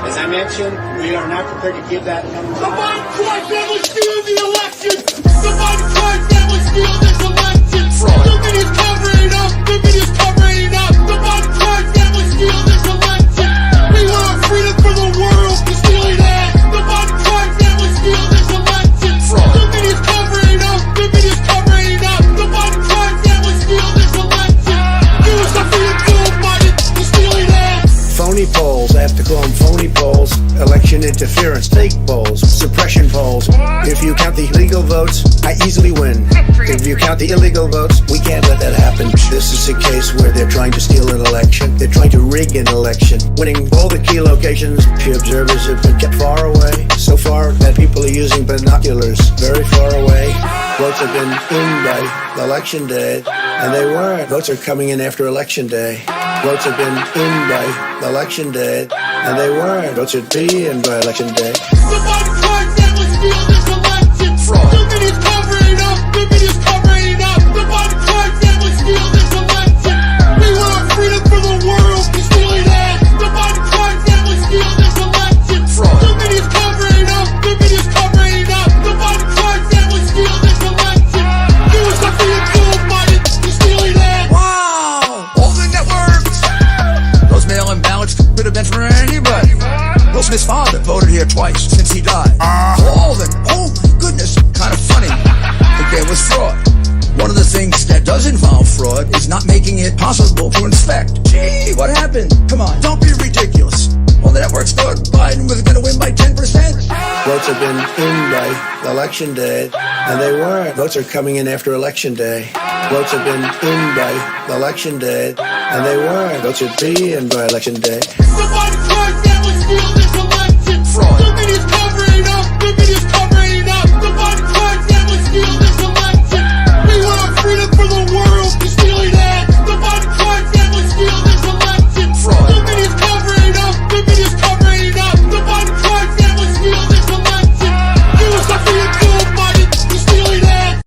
As I mentioned, we are not prepared to give that number. The Biden crime family steal the election! The Biden crime family steal this election! Fraud. The media's covering up! The media's covering up! The Biden crime family steal this election! We want our freedom for the world! They're stealing that! The Biden crime family steal this election! Fraud. The media's covering up! The media's covering up! The Biden crime family steal this election! Give us our freedom, Joe Biden! They're stealing that! Phony polls, I have to call them phony polls. Election interference, fake polls, suppression polls. If you count the legal votes, I easily win. If you count the illegal votes, we can't let that happen. This is a case where they're trying to steal an election. They're trying to rig an election. Winning all the key locations, the observers have been kept far away. So far that people are using binoculars very far away. Votes have been in by election day, and they weren't. Votes are coming in after election day. Votes have been in by election day, and they weren't. Votes should be in by election day. The Biden crime family steal this election! Fraud. The media's covering up! The media's covering up! The Biden crime family steal this election! We want our freedom for the world! They're stealing that! The Biden crime family steal this election! Fraud. The media's covering up! The media's covering up! The Biden crime family steal this election! Give us our freedom, Joe Biden! They're stealing that! Wow! All the networks! Those mail-in ballots could have been for anybody. Will Smith's father voted here twice since he died. All of them. Oh my goodness. Kind of funny. But there was fraud. One of the things that does involve fraud is not making it possible to inspect. Gee, what happened? Come on, don't be ridiculous. All the networks thought Biden was going to win by 10%. Votes have been in by election day, and they weren't. Votes are coming in after election day. Votes have been in by election day, and they weren't. Votes should be in by election day. The Biden crime family steal this election! Fraud. The media's covering up! The media's covering up! The Biden crime family steal this election! We want our freedom for the world! They're stealing that! The Biden crime family steal this election! Fraud. The media's covering up! The media's covering up! The Biden crime family steal this election! Give us our freedom, Joe Biden! They're stealing that!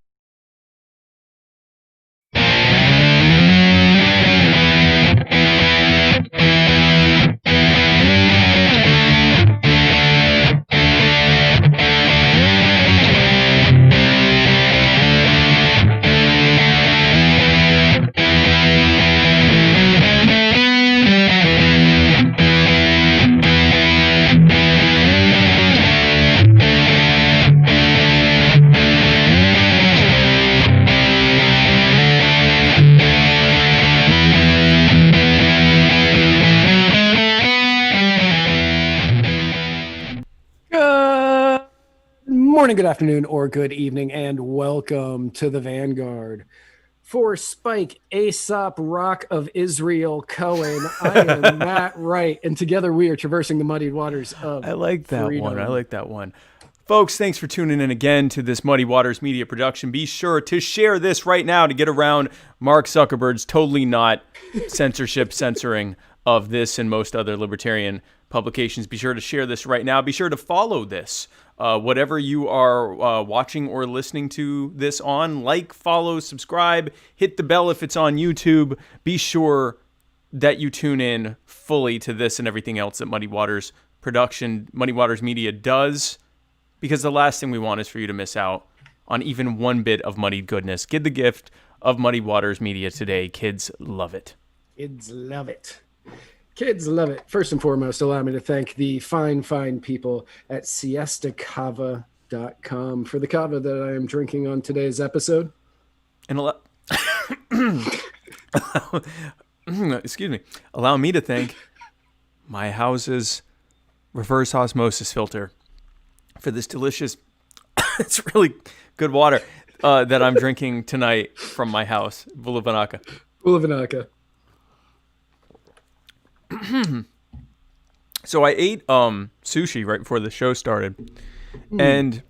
Good morning, good afternoon, or good evening, and welcome to the Vanguard. For Spike, Aesop, Rock of Israel, Cohen, I am Matt Wright, and together we are traversing the muddied waters of I like that freedom. one. I like that one. Folks, thanks for tuning in again to this Muddy Waters Media production. Be sure to share this right now to get around Mark Zuckerberg's totally not censoring of this and most other libertarian publications. Be sure to share this right now. Be sure to follow this. Whatever you are watching or listening to this on, like, follow, subscribe, hit the bell if it's on YouTube. Be sure that you tune in fully to this and everything else that Muddy Waters Media does, because the last thing we want is for you to miss out on even one bit of muddied goodness. Get the gift of Muddy Waters Media today. Kids love it. Kids love it. Kids love it. First and foremost, allow me to thank the fine people at siestacava.com for the cava that I am drinking on today's episode. And excuse me. Allow me to thank my house's reverse osmosis filter for this delicious, it's really good water that I'm drinking tonight from my house, Vulavanaka. Vulavanaka. So I ate sushi right before the show started, and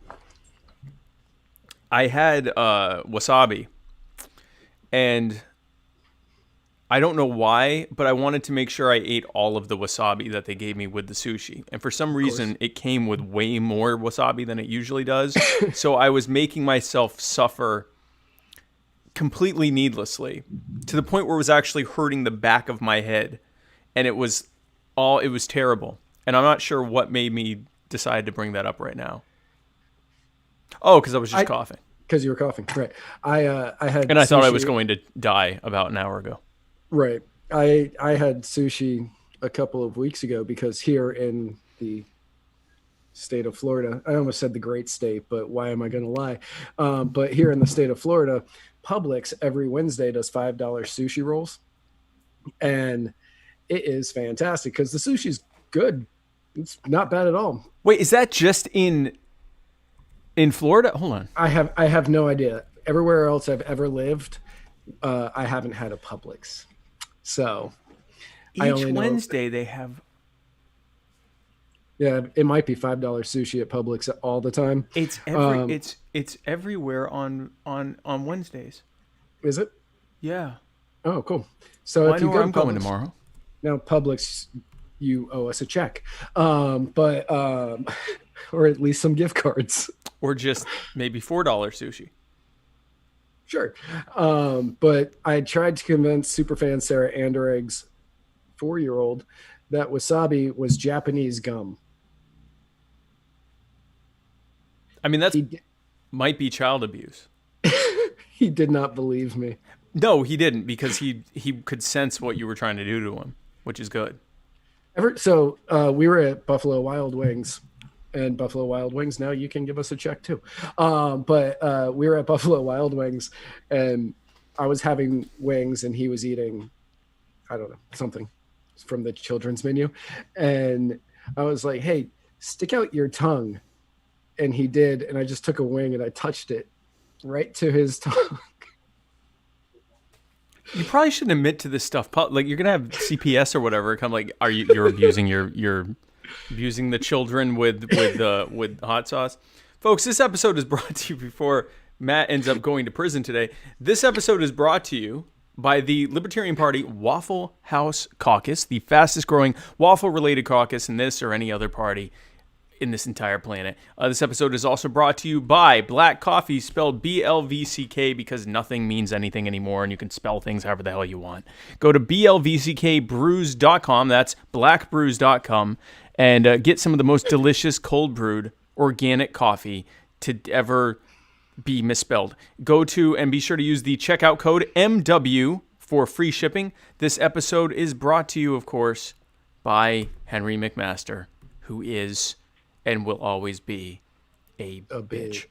I had wasabi, and I don't know why, but I wanted to make sure I ate all of the wasabi that they gave me with the sushi, and for some reason it came with way more wasabi than it usually does. So I was making myself suffer completely needlessly, to the point where it was actually hurting the back of my head. And it was terrible. And I'm not sure what made me decide to bring that up right now. Oh, because I was just coughing. Because you were coughing, right? I had And I thought I sushi- was going to die about an hour ago. Right. I had sushi a couple of weeks ago because here in the state of Florida, I almost said the great state, but why am I going to lie? But here in the state of Florida, Publix every Wednesday does $5 sushi rolls. And it is fantastic because the sushi's good. It's not bad at all. Wait, is that just in Florida? Hold on. I have no idea. Everywhere else I've ever lived, I haven't had a Publix. So I Each only know, Wednesday they have. yeah, it might be $5 sushi at Publix all the time. It's it's everywhere on Wednesdays. Is it? Yeah. Oh, cool. So Well, I if know you where go I'm to going Publix, tomorrow. now Publix, you owe us a check, or at least some gift cards. Or just maybe $4 sushi. Sure. But I tried to convince superfan Sarah Anderegg's 4-year-old that wasabi was Japanese gum. I mean, that's He might be child abuse. he did not believe me. No, he didn't, because he could sense what you were trying to do to him, which is good. So we were at Buffalo Wild Wings, and Buffalo Wild Wings, now you can give us a check too. But we were at Buffalo Wild Wings, and I was having wings, and he was eating, I don't know, something from the children's menu. And I was like, hey, stick out your tongue. And he did, and I just took a wing and I touched it right to his tongue. You probably shouldn't admit to this stuff. Like, you're gonna have CPS or whatever come. Like, you're abusing you're abusing the children with hot sauce, folks. This episode is brought to you before Matt ends up going to prison today. This episode is brought to you by the Libertarian Party Waffle House Caucus, the fastest growing waffle related caucus in this or any other party in this entire planet. This episode is also brought to you by Black Coffee, spelled BLVCK, because nothing means anything anymore, and you can spell things however the hell you want. Go to blvckbrews.com, that's blackbrews.com, and get some of the most delicious cold brewed organic coffee to ever be misspelled. Go to and be sure to use the checkout code MW for free shipping. This episode is brought to you, of course, by Henry McMaster, who is and will always be a bitch.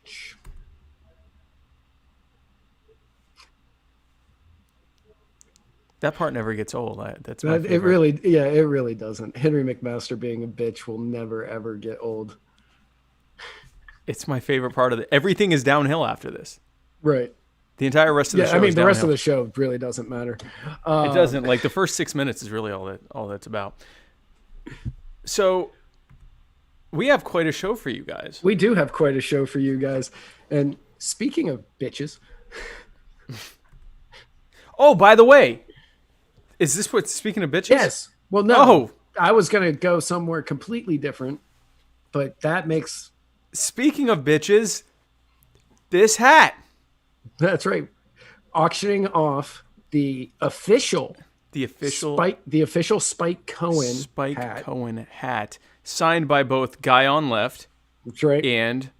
That part never gets old. That's my favorite. It really doesn't. Henry McMaster being a bitch will never ever get old. It's my favorite part of it. Everything is downhill after this. Right. The entire rest of the show. I mean, is the rest of downhill. the show really doesn't matter. It doesn't. Like, the first 6 minutes is really all that's about. So we have quite a show for you guys. We do have quite a show for you guys. And speaking of bitches. Oh, by the way, is this what, speaking of bitches? Yes. Well, no. Oh. I was going to go somewhere completely different, but that makes... Speaking of bitches, this hat. That's right. Auctioning off the official Spike Cohen hat. Signed by both Guy on left, That's right, and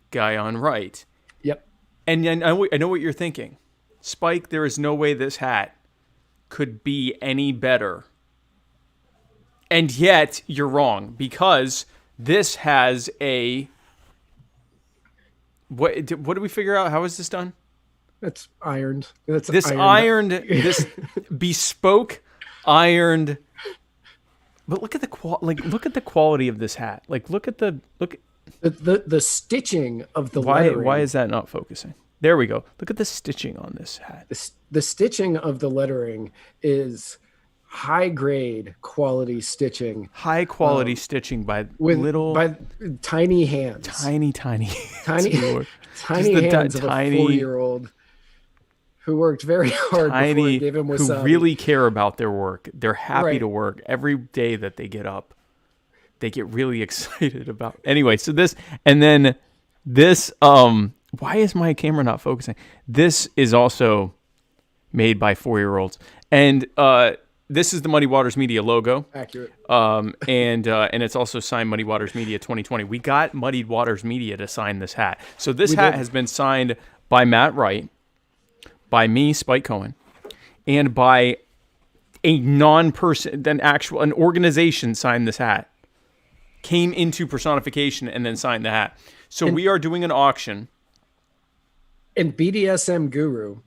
Guy on right. Yep. And I know what you're thinking. Spike, there is no way this hat could be any better. And yet, you're wrong, because this has a... What did we figure out? How is this done? That's ironed. This bespoke ironed... But look at the look at the quality of this hat. Like, look at the stitching of the lettering. Why is that not focusing? There we go. Look at the stitching on this hat. The stitching of the lettering is high grade quality stitching. High quality stitching by tiny hands. Tiny hands of a 4-year-old who worked very hard before it gave him wasabi. Who really care about their work. They're happy to work every day that they get up. They get really excited about. Anyway, so this, and then this. Why is my camera not focusing? This is also made by 4-year-olds, and this is the Muddy Waters Media logo. Accurate. And it's also signed Muddy Waters Media 2020. We got Muddy Waters Media to sign this hat. So this hat has been signed by Matt Wright, by me, Spike Cohen, and by a non-person, an organization signed this hat. Came into personification and then signed the hat. So we are doing an auction. And BDSM Guru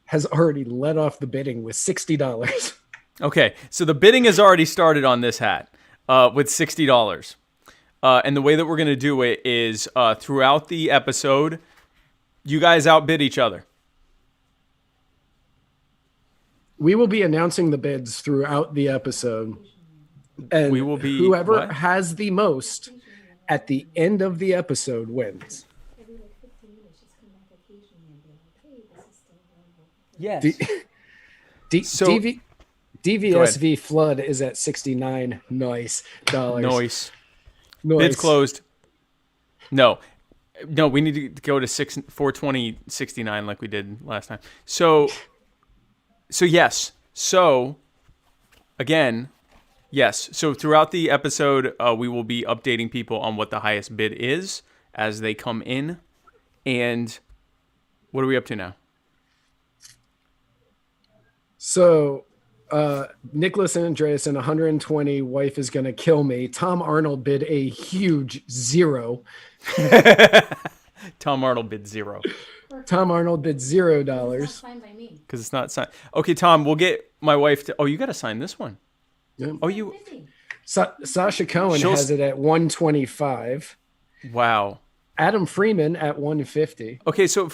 has already let off the bidding with $60. Okay, so the bidding has already started on this hat with $60. And the way that we're going to do it is throughout the episode, you guys outbid each other. We will be announcing the bids throughout the episode. And we will be whoever has the most at the end of the episode wins. Yes. DVSV Flood is at $69. Nice. Bids closed. No, we need to go to 420.69 like we did last time. So yes. So again, yes. So throughout the episode, we will be updating people on what the highest bid is as they come in. And what are we up to now? So, Nicholas Andreasen, 120. Wife is going to kill me. Tom Arnold bid a huge 0. Tom Arnold bid 0. Tom Arnold bid $0. It's not signed by me. Because it's not signed. Okay, Tom, we'll get my wife to. Oh, you got to sign this one. Yeah. Oh, you. Sasha Cohen has it at 125. Wow. Adam Freeman at 150. Okay, so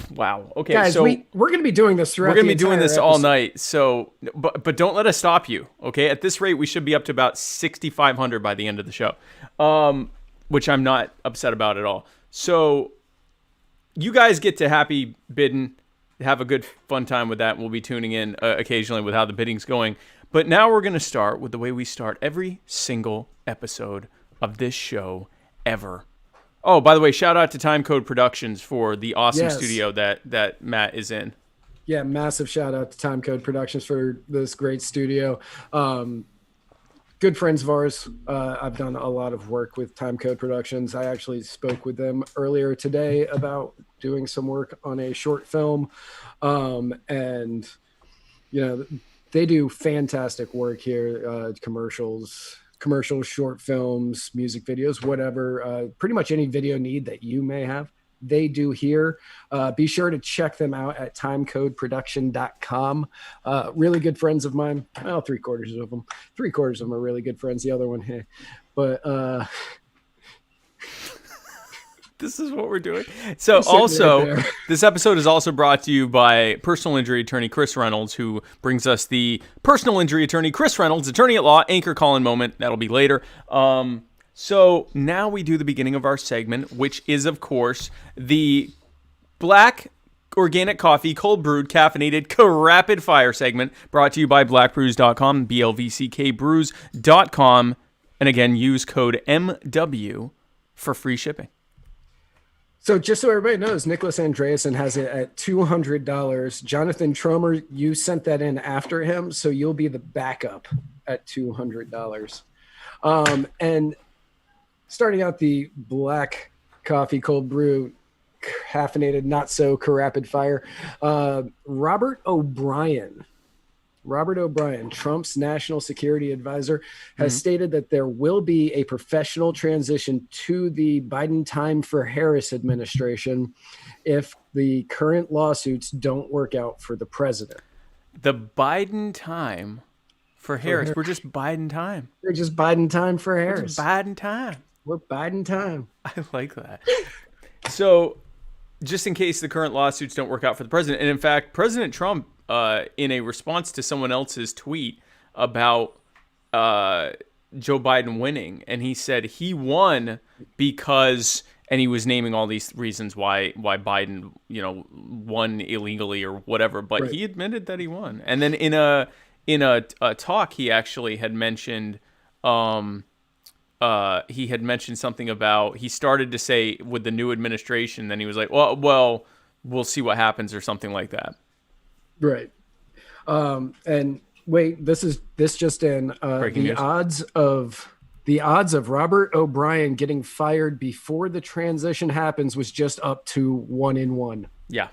wow. Okay, guys, so we're going to be doing this throughout. We're going to be doing this all episode. night. So, but don't let us stop you. Okay, at this rate, we should be up to about 6,500 by the end of the show, which I'm not upset about at all. So, you guys get to happy bidding, have a good fun time with that. We'll be tuning in occasionally with how the bidding's going. But now we're going to start with the way we start every single episode of this show ever. Oh, by the way, shout out to Timecode Productions for the awesome studio that Matt is in. Yeah, massive shout out to Timecode Productions for this great studio. Good friends of ours. I've done a lot of work with Timecode Productions. I actually spoke with them earlier today about doing some work on a short film. And, you know, they do fantastic work here, commercials, short films, music videos, whatever, pretty much any video need that you may have, they do here. Be sure to check them out at timecodeproduction.com. Really good friends of mine. Well, three quarters of them are really good friends. The other one, hey, but this is what we're doing. So also, this episode is also brought to you by personal injury attorney Chris Reynolds, who brings us the personal injury attorney Chris Reynolds, attorney at law, anchor call-in moment. That'll be later. So now we do the beginning of our segment, which is, of course, the Black Organic Coffee, cold brewed, caffeinated, rapid fire segment brought to you by blackbrews.com, blvckbrews.com. And again, use code MW for free shipping. So just so everybody knows, Nicholas Andreasen has it at $200. Jonathan Tromer, you sent that in after him, so you'll be the backup at $200. And starting out the black coffee cold brew, caffeinated, not so rapid fire, Robert O'Brien, Trump's national security advisor, has stated that there will be a professional transition to the Biden time for Harris administration if the current lawsuits don't work out for the president. The Biden time for Harris. We're just Biden time. They're just Biden time for Harris. Biden time. We're Biden time. I like that. So just in case the current lawsuits don't work out for the president, and in fact, President Trump, in a response to someone else's tweet about Joe Biden winning, and he said he won because, and he was naming all these reasons why Biden, won illegally or whatever, but right. He admitted that he won. And then in a talk, he actually had mentioned something about, he started to say with the new administration, then he was like, well, we'll see what happens or something like that. Right. And Wait, this just in. Breaking The news. odds of Robert O'Brien getting fired before the transition happens was just up to 1 in 1. Yeah.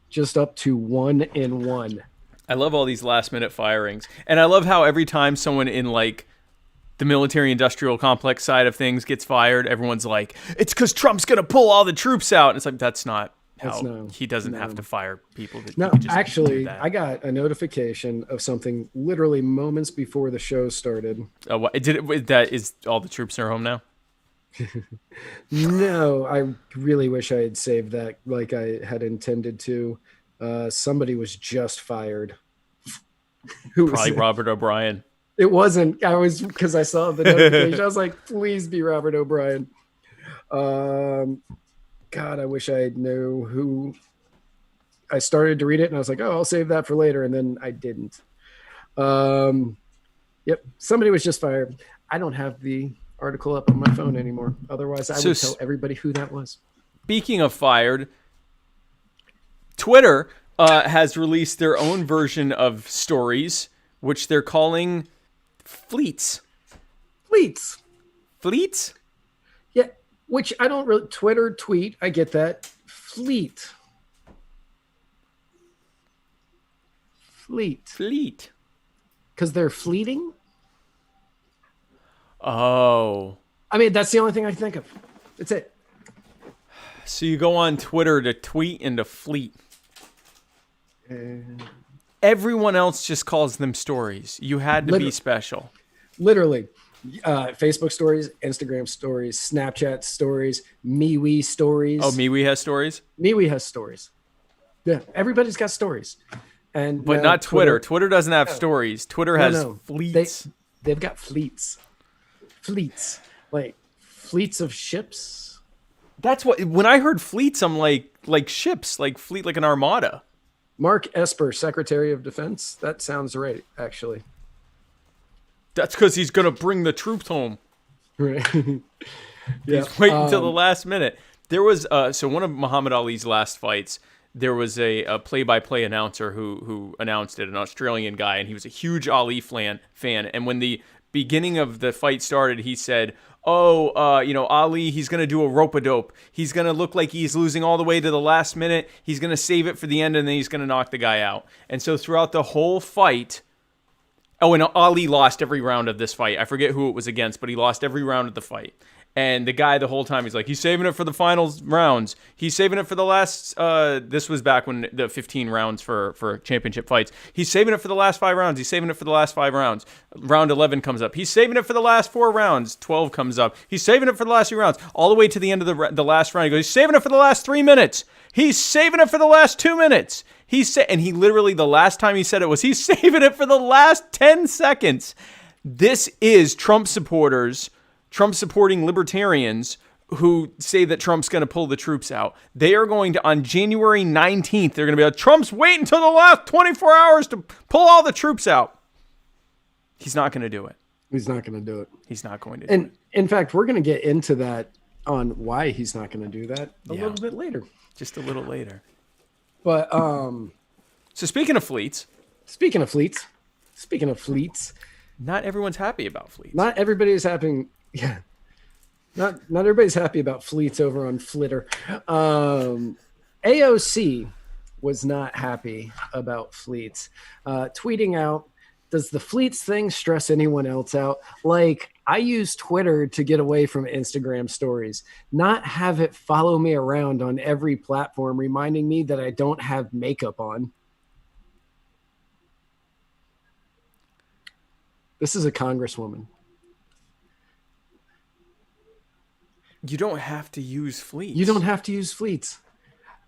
Just up to 1 in 1. I love all these last minute firings. And I love how every time someone in like the military industrial complex side of things gets fired, everyone's like, it's because Trump's going to pull all the troops out. And it's like, that's not how he doesn't have to fire people. No, actually, I got a notification of something literally moments before the show started. That is all the troops are home now? No, I really wish I had saved that like I had intended to. Somebody was just fired. Who Probably was it? Robert O'Brien. It wasn't. Because I saw the notification. I was like, please be Robert O'Brien. God, I wish I knew who. I started to read it and I was like, oh, I'll save that for later. And then I didn't. Yep. Somebody was just fired. I don't have the article up on my phone anymore. Otherwise, I would tell everybody who that was. Speaking of fired, Twitter has released their own version of stories, which they're calling fleets. Fleets? Yeah, which I don't really... Twitter, tweet, I get that. Fleet. Because they're fleeting? Oh. I mean, that's the only thing I can think of. That's it. So you go on Twitter to tweet and to fleet. Everyone else just calls them stories. You had to be special. Literally. Facebook stories, Instagram stories, Snapchat stories, MeWe stories. Oh, MeWe has stories? MeWe has stories. Yeah, everybody's got stories. But not Twitter. Twitter doesn't have stories. Twitter has fleets. They've got fleets. Fleets. Like fleets of ships. That's what... When I heard fleets, I'm like ships. Like fleet, like an armada. Mark Esper, Secretary of Defense. That sounds right, actually. That's because he's going to bring the troops home. Right. He's waiting until the last minute. There was... so one of Muhammad Ali's last fights... There was a play-by-play announcer who announced it, an Australian guy, and he was a huge Ali fan. And when the beginning of the fight started, he said, Ali, he's going to do a rope-a-dope. He's going to look like he's losing all the way to the last minute. He's going to save it for the end, and then he's going to knock the guy out. And so throughout the whole fight... Oh, and Ali lost every round of this fight. I forget who it was against, but he lost every round of the fight. And the guy the whole time, he's like, he's saving it for the finals rounds. He's saving it for the last, this was back when the 15 rounds for championship fights. He's saving it for the last 5 rounds. He's saving it for the last 5 rounds. Round 11 comes up. He's saving it for the last 4 rounds. 12 comes up. He's saving it for the last 3 rounds. All the way to the end of the last round. He goes, he's saving it for the last 3 minutes. He's saving it for the last 2 minutes. And he literally, the last time he said it was, he's saving it for the last 10 seconds. This is Trump supporters, Trump supporting libertarians who say that Trump's going to pull the troops out. They are going to, on January 19th, they're going to be like, Trump's waiting until the last 24 hours to pull all the troops out. He's not going to do it. He's not going to do it. He's not going to do it. In fact, we're going to get into that on why he's not going to do that a little bit later. Just a little later. But so speaking of fleets, not everyone's happy about fleets. Not everybody's happy. Yeah, not everybody's happy about fleets over on Flitter. AOC was not happy about fleets, tweeting out, "Does the fleets thing stress anyone else out? Like, I use Twitter to get away from Instagram stories, not have it follow me around on every platform, reminding me that I don't have makeup on." This is a congresswoman. You don't have to use fleets. You don't have to use fleets.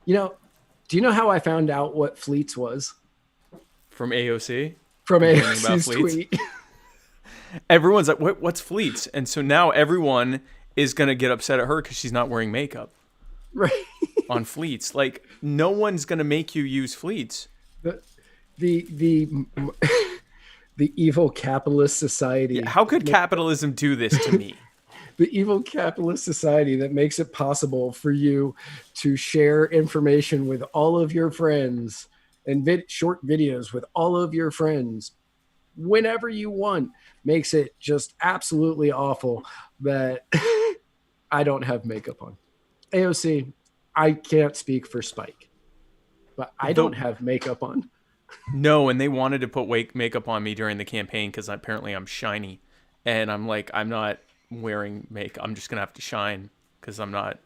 You know, do you know how I found out what fleets was? From AOC? From AOC's tweet. Everyone's like, what's fleets? And so now everyone is going to get upset at her because she's not wearing makeup. Right. On fleets. Like, no one's going to make you use fleets. The evil capitalist society. Yeah, how could capitalism do this to me? The evil capitalist society that makes it possible for you to share information with all of your friends and short videos with all of your friends whenever you want makes it just absolutely awful that I don't have makeup on. AOC, I can't speak for Spike, but I don't have makeup on. No, and they wanted to put makeup on me during the campaign because apparently I'm shiny. And I'm like, I'm not wearing makeup. I'm just going to have to shine because I'm not.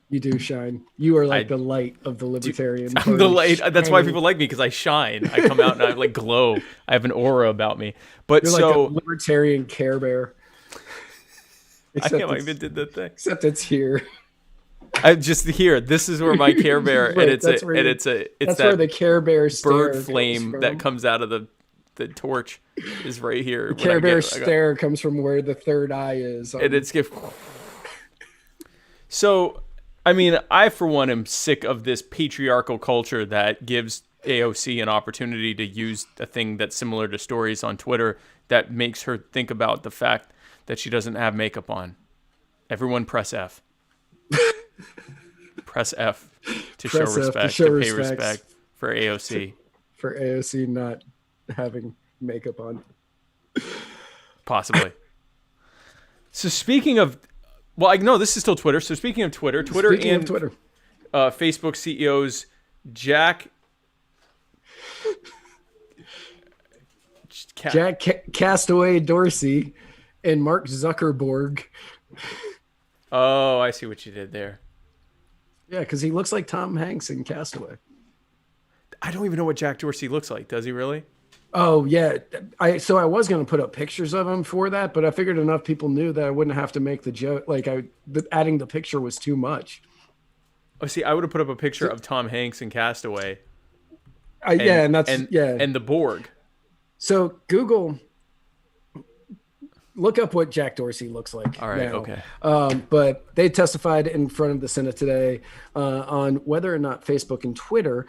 You do shine. You are like the light of the Libertarian Party. I'm the light. That's why people like me, because I shine. I come out and I like glow. I have an aura about me. But You're so like a Libertarian Care Bear. I can't even did that thing. Except it's here. I just here. This is where my Care Bear, Right, and it's that's where the Care Bear bird flame that comes out of the torch is right here. The Care Bear stare comes from where the third eye is. And it's so. I mean, I, for one, am sick of this patriarchal culture that gives AOC an opportunity to use a thing that's similar to stories on Twitter that makes her think about the fact that she doesn't have makeup on. Everyone press F. Press F to show respect, to pay respect for AOC. For AOC not having makeup on. Possibly. So speaking of... Well, I know this is still Twitter. So speaking of Twitter, Facebook CEOs Jack Castaway Dorsey and Mark Zuckerberg. Oh, I see what you did there. Yeah, because he looks like Tom Hanks in Castaway. I don't even know what Jack Dorsey looks like. Does he really? Oh, yeah. I was going to put up pictures of him for that, but I figured enough people knew that I wouldn't have to make the joke. Like, adding the picture was too much. Oh, see, I would have put up a picture of Tom Hanks in Castaway. And the Borg. So Google, look up what Jack Dorsey looks like. All right, now. okay. But they testified in front of the Senate today on whether or not Facebook and Twitter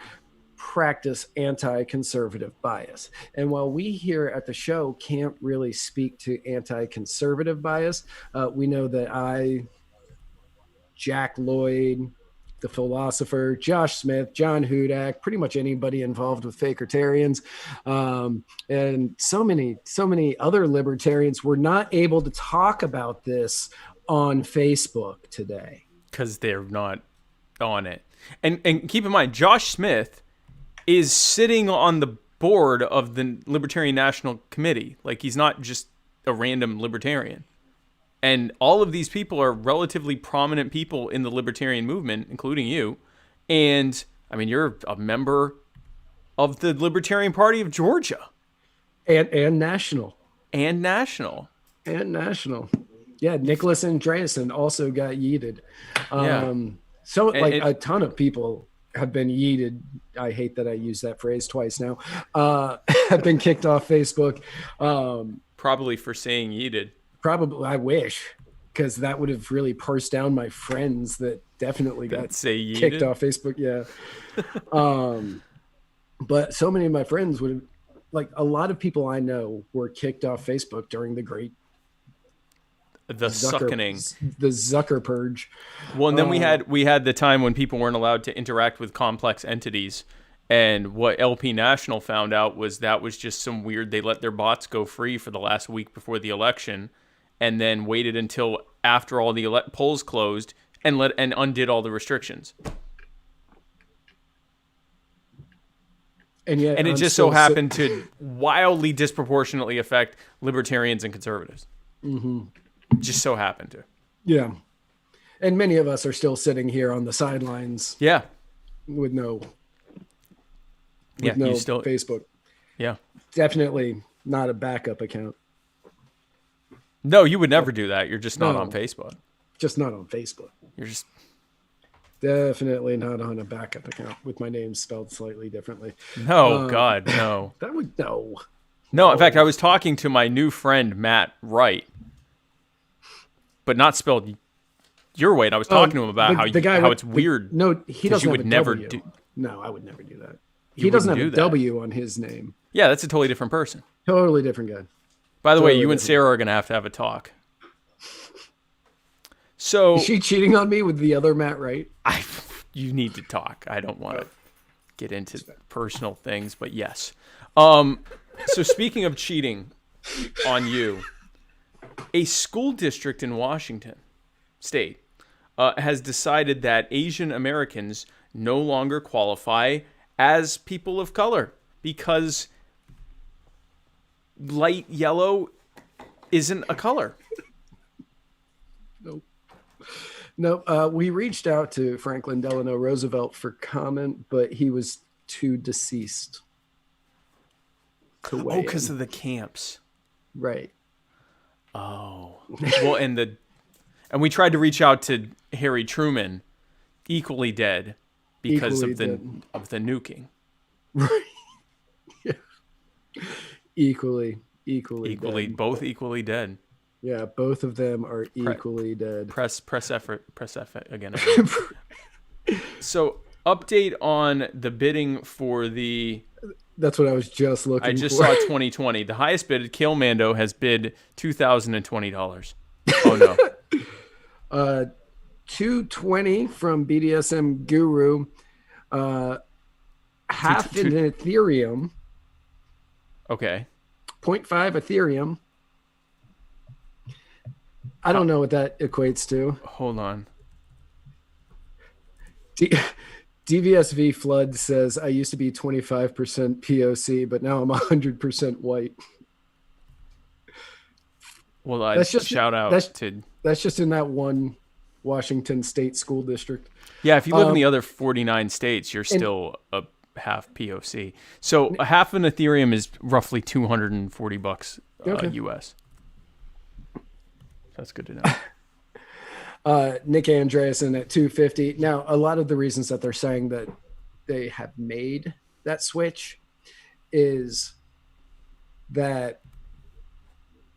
practice anti-conservative bias. And while we here at the show can't really speak to anti-conservative bias, we know that Jack Lloyd, the philosopher, Josh Smith, John Hudak, pretty much anybody involved with Fakertarians, and so many other libertarians were not able to talk about this on Facebook today. Because they're not on it. And keep in mind, Josh Smith is sitting on the board of the Libertarian National Committee. Like, he's not just a random libertarian. And all of these people are relatively prominent people in the libertarian movement, including you. And, I mean, you're a member of the Libertarian Party of Georgia. And national. And national. Yeah, Nicholas Andreessen also got yeeted. A ton of people have been yeeted. I hate that I used that phrase twice now. Have been kicked off Facebook. Probably for saying yeeted. Probably, I wish, because that would have really parsed down my friends that definitely got kicked off Facebook. Yeah. But so many of my friends would have, like, a lot of people I know were kicked off Facebook during the Zucker purge. Well, and then we had the time when people weren't allowed to interact with complex entities. And what LP National found out was that was just some weird, they let their bots go free for the last week before the election, and then waited until after all the polls closed and undid all the restrictions. And it just so happened to wildly disproportionately affect libertarians and conservatives. Mm-hmm. Just so happened to. Yeah. And many of us are still sitting here on the sidelines. Yeah. With no Facebook. Yeah. Definitely not a backup account. No, you would never do that. You're just not on Facebook. Just not on Facebook. You're just definitely not on a backup account with my name spelled slightly differently. No, God, no. That would no. No, in fact, I was talking to my new friend Matt Wright, but not spelled your way. And I was talking to him about how it's weird. No, he doesn't. You would never do. No, I would never do that. He doesn't have a W on his name. Yeah, that's a totally different person. Totally different guy. By the way, you and Sarah are going to have a talk. So is she cheating on me with the other Matt Wright? You need to talk. I don't want to get into personal things, but yes. So speaking of cheating on you, a school district in Washington State has decided that Asian Americans no longer qualify as people of color because light yellow isn't a color. No, we reached out to Franklin Delano Roosevelt for comment, but he was too deceased to weigh Because in. of the camps. Right. Oh. Well, and we tried to reach out to Harry Truman, equally dead because of the nuking. Right. Yeah. Equally dead. Both equally dead. Yeah, both of them are equally dead. Press F again. So, update on the bidding for the... That's what I was just looking for. I just saw 2020. The highest bid, Kilmando, has bid $2,020. Oh, no. $220 from BDSM Guru. Half in Ethereum. Okay. 0.5 Ethereum. I don't know what that equates to. Hold on. DVSV Flood says, I used to be 25% POC, but now I'm 100% white. Well, that's just shout out That's just in that one Washington State school district. Yeah, if you live in the other 49 states, you're still a half POC. So a half an Ethereum is roughly $240 US. That's good to know. Nick Andreasen at 250. Now, a lot of the reasons that they're saying that they have made that switch is that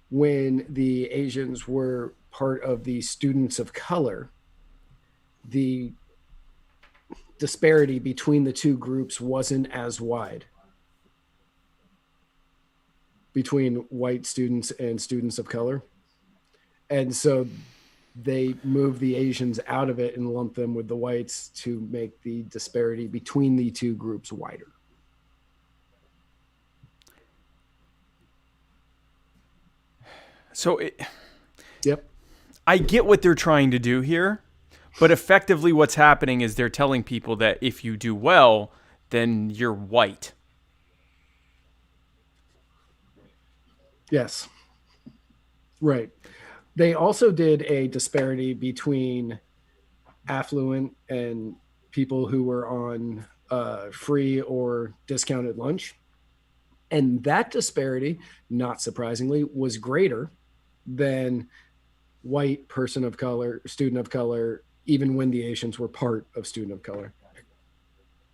when the Asians were part of the students of color, the disparity between the two groups wasn't as wide between white students and students of color. And so they moved the Asians out of it and lumped them with the whites to make the disparity between the two groups wider. So Yep. I get what they're trying to do here, but effectively what's happening is they're telling people that if you do well, then you're white. Yes. Right. They also did a disparity between affluent and people who were on free or discounted lunch. And that disparity, not surprisingly, was greater than white person of color, student of color, even when the Asians were part of student of color.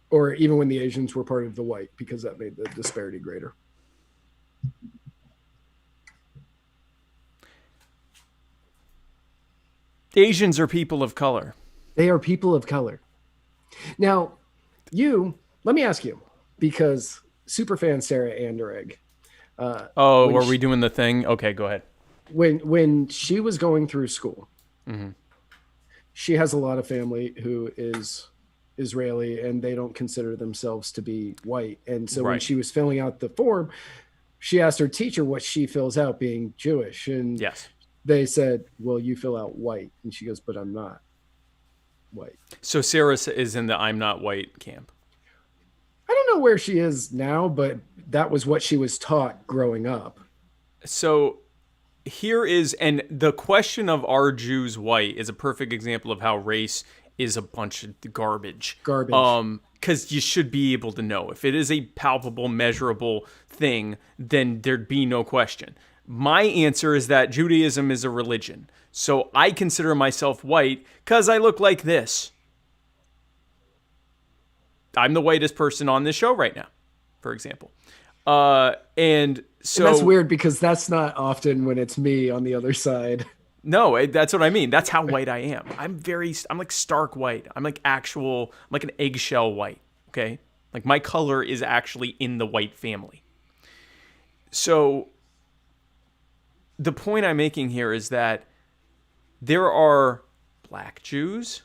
Or even when the Asians were part of the white, because that made the disparity greater. Asians are people of color. They are people of color. Now, let me ask you, because superfan Sarah Anderegg. Were we doing the thing? Okay, go ahead. When she was going through school, she has a lot of family who is Israeli and they don't consider themselves to be white. And so when she was filling out the form, she asked her teacher what she fills out being Jewish. And yes. They said, well, you fill out white. And she goes, but I'm not white. So Sarah is in the I'm not white camp. I don't know where she is now, but that was what she was taught growing up. So here is, and the question of are Jews white is a perfect example of how race is a bunch of garbage. Because you should be able to know. If it is a palpable, measurable thing, then there'd be no question. My answer is that Judaism is a religion. So I consider myself white because I look like this. I'm the whitest person on this show right now, for example. And that's weird because that's not often when it's me on the other side. No, that's what I mean. That's how white I am. I'm like stark white. I'm like an eggshell white. Okay. Like my color is actually in the white family. So the point I'm making here is that there are black Jews,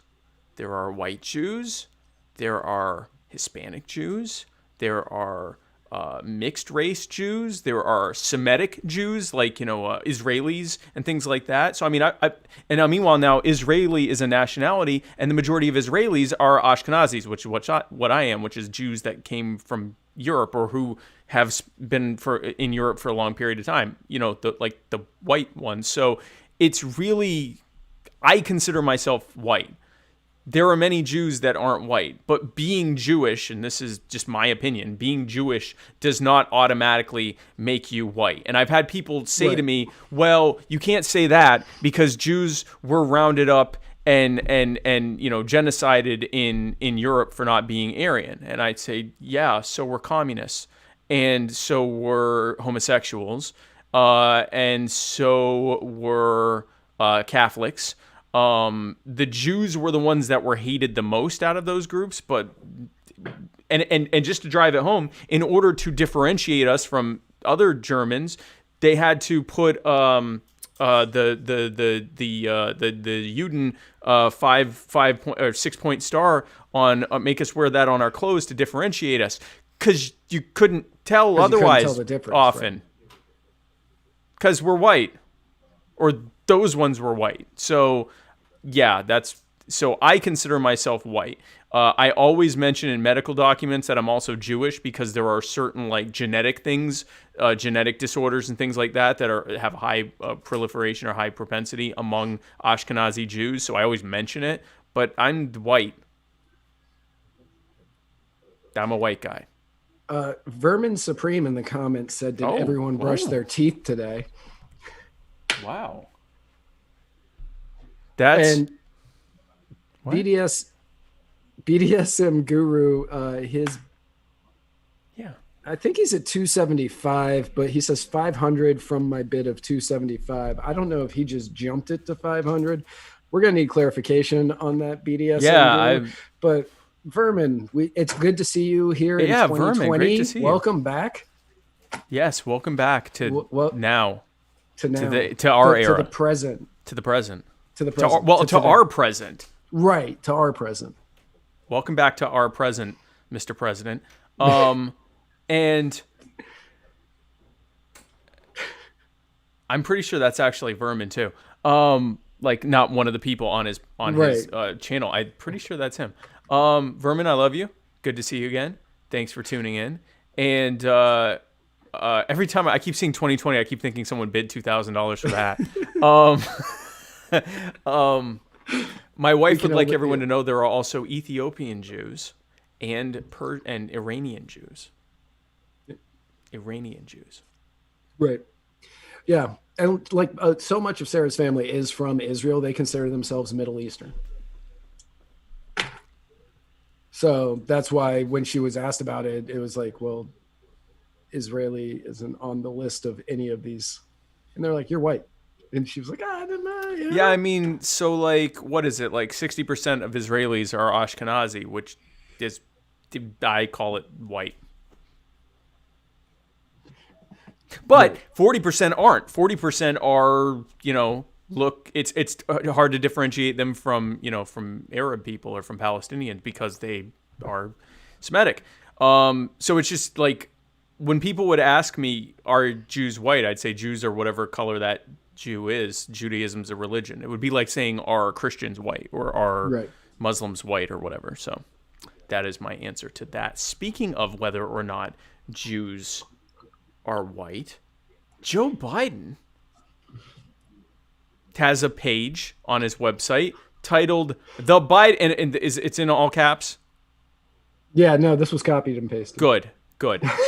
there are white Jews, there are Hispanic Jews, there are mixed race Jews. There are Semitic Jews, like, Israelis and things like that. So, I mean, meanwhile now Israeli is a nationality, and the majority of Israelis are Ashkenazis, which is what I am, which is Jews that came from Europe or who have been in Europe for a long period of time, the white ones. So it's really, I consider myself white. There are many Jews that aren't white, but being Jewish, and this is just my opinion, being Jewish does not automatically make you white. And I've had people say to me, well, you can't say that because Jews were rounded up and genocided in Europe for not being Aryan. And I'd say, yeah, so were communists, and so were homosexuals, and so were Catholics. The Jews were the ones that were hated the most out of those groups, but and just to drive it home, in order to differentiate us from other Germans, they had to put the Juden 6-point star on, make us wear that on our clothes to differentiate us, because you couldn't tell otherwise. Tell the difference, often, because we're white, or those ones were white. So yeah, so I consider myself white. I always mention in medical documents that I'm also Jewish, because there are certain like genetic things, genetic disorders and things like that have high proliferation or high propensity among Ashkenazi Jews. So I always mention it, but I'm white. I'm a white guy. Vermin Supreme in the comments said, did everyone brush their teeth today? Wow. And what? BDSM Guru, I think he's at 275, but he says 500 from my bid of 275. I don't know if he just jumped it to 500. We're going to need clarification on that BDSM Guru. But Vermin, it's good to see you here in 2020. Vermin, great to see you. Welcome back. Yes, welcome back to now. To our era. To the present. To the present. To the present. To our present. Right, to our present. Welcome back to our present, Mr. President. And I'm pretty sure that's actually Vermin too. Like not one of the people on his channel. I'm pretty sure that's him. Vermin, I love you. Good to see you again. Thanks for tuning in. And every time I keep seeing 2020, I keep thinking someone bid $2,000 for that. My wife would like everyone to know there are also Ethiopian Jews and Iranian Jews. Iranian Jews. Right. Yeah. And like so much of Sarah's family is from Israel. They consider themselves Middle Eastern. So that's why when she was asked about it, it was like, well, Israeli isn't on the list of any of these. And they're like, you're white. And she was like, I don't know. Yeah, I mean, so like, what is it? Like 60% of Israelis are Ashkenazi, which is, I call it white. But 40% aren't. 40% are, look, it's hard to differentiate them from, from Arab people or from Palestinians because they are Semitic. So it's just like, when people would ask me, are Jews white? I'd say Jews are whatever color that Jew is. Judaism's a religion. It would be like saying, are Christians white or are Muslims white or whatever. So that is my answer to that. Speaking of whether or not Jews are white, Joe Biden has a page on his website titled "The Biden," and it's in all caps. Yeah, no, this was copied and pasted. Good.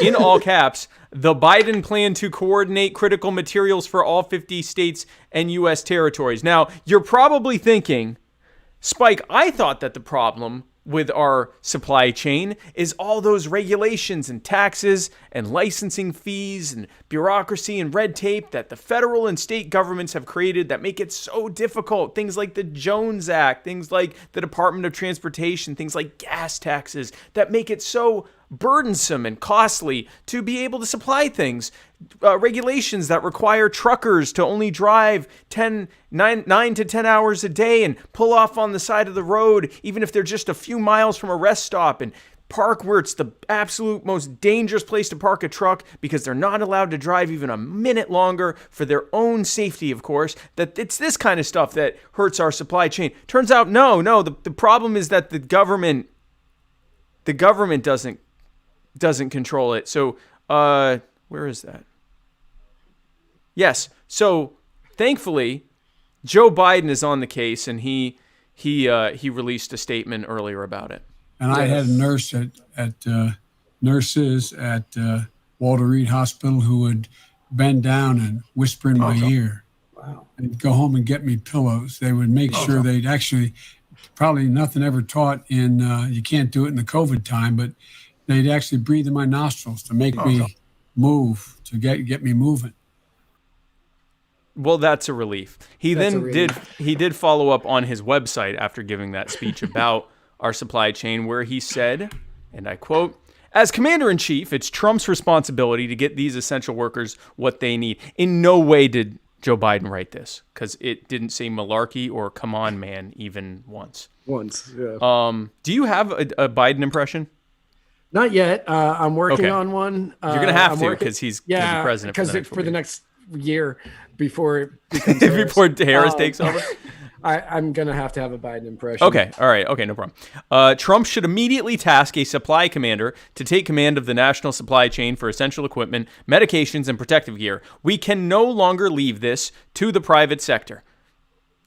In all caps, the Biden plan to coordinate critical materials for all 50 states and U.S. territories. Now, you're probably thinking, Spike, I thought that the problem with our supply chain is all those regulations and taxes and licensing fees and bureaucracy and red tape that the federal and state governments have created that make it so difficult. Things like the Jones Act, things like the Department of Transportation, things like gas taxes that make it so burdensome and costly to be able to supply things. Regulations that require truckers to only drive 9 to 10 hours a day and pull off on the side of the road, even if they're just a few miles from a rest stop, and park where it's the absolute most dangerous place to park a truck because they're not allowed to drive even a minute longer for their own safety, of course, that it's this kind of stuff that hurts our supply chain. Turns out, no, the problem is that the government doesn't control it. So, where is that? Yes. So, thankfully, Joe Biden is on the case, and he released a statement earlier about it. And I had a nurse nurses at Walter Reed Hospital who would bend down and whisper in my ear. Wow. And go home and get me pillows. They would make sure they'd actually, probably nothing ever taught in, you can't do it in the COVID time, but they'd actually breathe in my nostrils to make me move, to get me moving. Well, that's a relief. He did follow up on his website after giving that speech about our supply chain, where he said, and I quote, "As commander-in-chief, it's Trump's responsibility to get these essential workers what they need." In no way did Joe Biden write this, because it didn't say malarkey or come on, man, even once. Yeah. Do you have a Biden impression? Not yet. I'm working on one. You're going to have to, because he's going to be president for the next year before it becomes before Harris takes over. I'm going to have a Biden impression. Okay. All right. Okay. No problem. Trump should immediately task a supply commander to take command of the national supply chain for essential equipment, medications, and protective gear. We can no longer leave this to the private sector.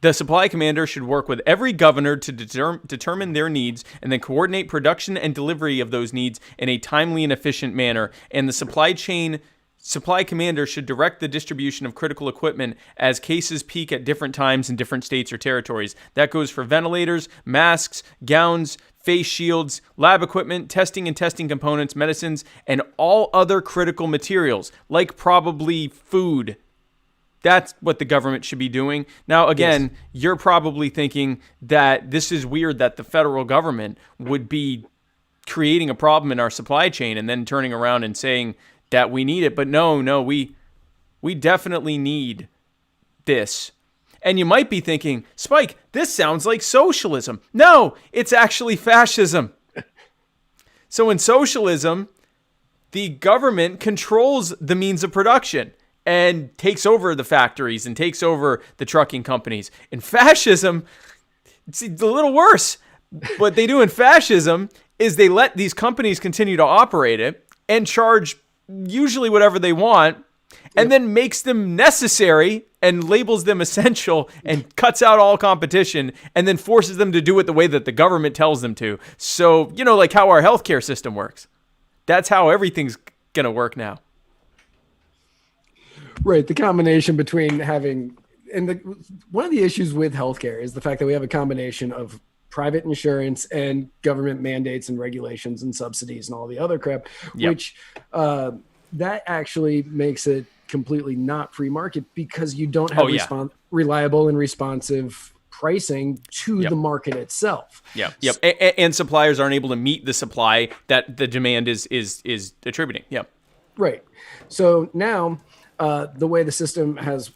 The supply commander should work with every governor to determine their needs and then coordinate production and delivery of those needs in a timely and efficient manner. And the supply commander should direct the distribution of critical equipment as cases peak at different times in different states or territories. That goes for ventilators, masks, gowns, face shields, lab equipment, testing and testing components, medicines, and all other critical materials, like probably food. That's what the government should be doing. Now, again, You're probably thinking that this is weird that the federal government would be creating a problem in our supply chain and then turning around and saying that we need it. But no, we definitely need this. And you might be thinking, Spike, this sounds like socialism. No, it's actually fascism. So in socialism, the government controls the means of production and takes over the factories and takes over the trucking companies. In fascism, it's a little worse. What they do in fascism is they let these companies continue to operate it and charge usually whatever they want, and then makes them necessary and labels them essential and cuts out all competition and then forces them to do it the way that the government tells them to. So, like how our healthcare system works. That's how everything's going to work now. Right. The combination between one of the issues with healthcare is the fact that we have a combination of private insurance and government mandates and regulations and subsidies and all the other crap, which that actually makes it completely not free market because you don't have reliable and responsive pricing to the market itself. And suppliers aren't able to meet the supply that the demand is attributing. Right. So now the way the system has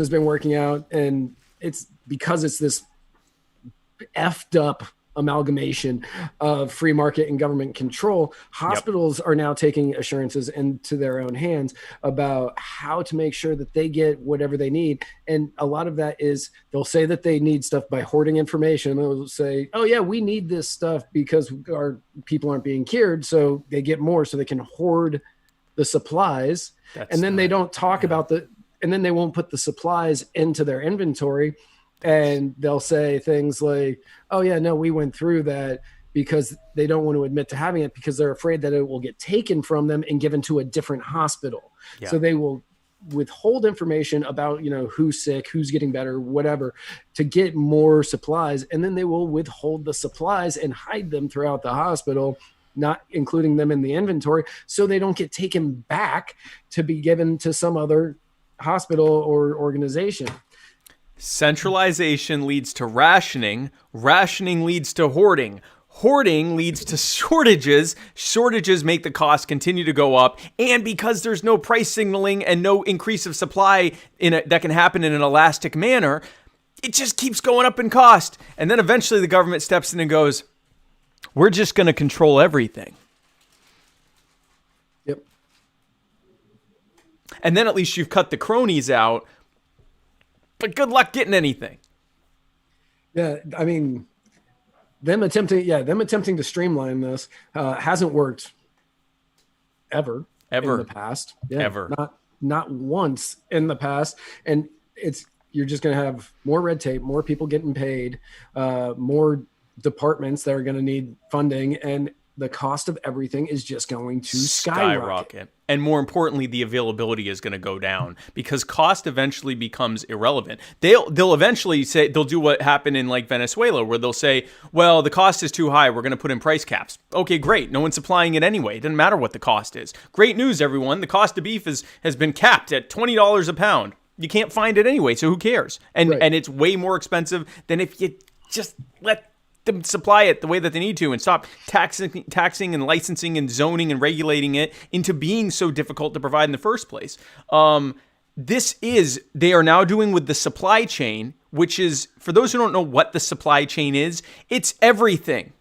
been working out, and it's because it's this effed up amalgamation of free market and government control, hospitals are now taking assurances into their own hands about how to make sure that they get whatever they need. And a lot of that is they'll say that they need stuff by hoarding information. They'll say, oh yeah, we need this stuff because our people aren't being cured. So they get more so they can hoard the supplies. And then they don't talk about and then they won't put the supplies into their inventory. And they'll say things like, oh yeah, no, we went through that, because they don't want to admit to having it because they're afraid that it will get taken from them and given to a different hospital. So they will withhold information about, who's sick, who's getting better, whatever, to get more supplies. And then they will withhold the supplies and hide them throughout the hospital, not including them in the inventory, so they don't get taken back to be given to some other hospital or organization. Centralization leads to rationing. Rationing leads to hoarding. Hoarding leads to shortages. Shortages make the cost continue to go up. And because there's no price signaling and no increase of supply that can happen in an elastic manner, it just keeps going up in cost. And then eventually the government steps in and goes, We're just going to control everything. Yep. And then at least you've cut the cronies out, but good luck getting anything. Yeah, I mean, them attempting to streamline this hasn't worked ever in the past. Yeah, Ever. Not once in the past. And you're just going to have more red tape, more people getting paid, more departments that are going to need funding, and the cost of everything is just going to skyrocket. And more importantly, the availability is going to go down because cost eventually becomes irrelevant. They'll eventually say, they'll do what happened in like Venezuela, where they'll say, well, the cost is too high, we're going to put in price caps. Okay, great. No one's supplying it anyway. It doesn't matter what the cost is. Great news, everyone. The cost of beef has been capped at $20 a pound. You can't find it anyway, so who cares? And it's way more expensive than if you just let them supply it the way that they need to and stop taxing and licensing and zoning and regulating it into being so difficult to provide in the first place. They are now doing with the supply chain, which is, for those who don't know what the supply chain is, it's everything.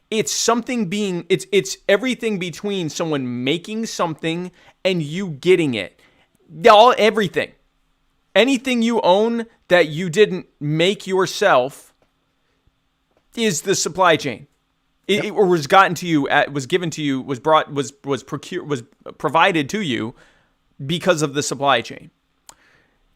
It's everything between someone making something and you getting it. Everything. Anything you own that you didn't make yourself is the supply chain. It was gotten to you, was given to you, was provided to you because of the supply chain.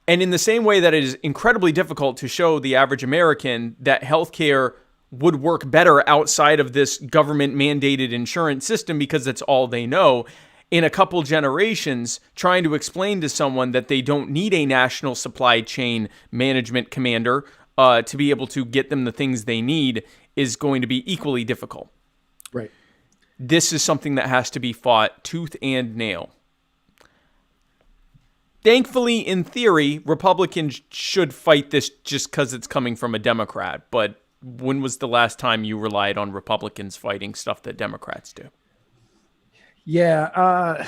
And in the same way that it is incredibly difficult to show the average American that healthcare would work better outside of this government mandated insurance system because that's all they know, in a couple generations, trying to explain to someone that they don't need a national supply chain management commander to be able to get them the things they need is going to be equally difficult. Right. This is something that has to be fought tooth and nail. Thankfully, in theory, Republicans should fight this just because it's coming from a Democrat. But when was the last time you relied on Republicans fighting stuff that Democrats do? Yeah,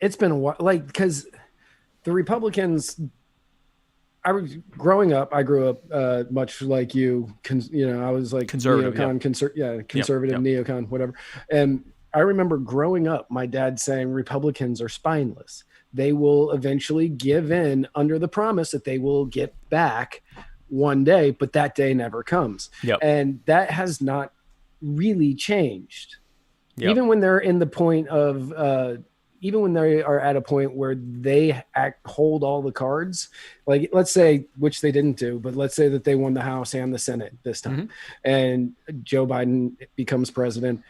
it's been a while. Like, because the Republicans, growing up, I grew up much like you. I was like conservative, conservative, neocon, whatever. And I remember growing up, my dad saying Republicans are spineless. They will eventually give in under the promise that they will get back one day, but that day never comes. Yep. And that has not really changed. Yep. Even when they're in the point of, even when they are at a point where they hold all the cards, like let's say, which they didn't do, but let's say that they won the House and the Senate this time, and Joe Biden becomes president,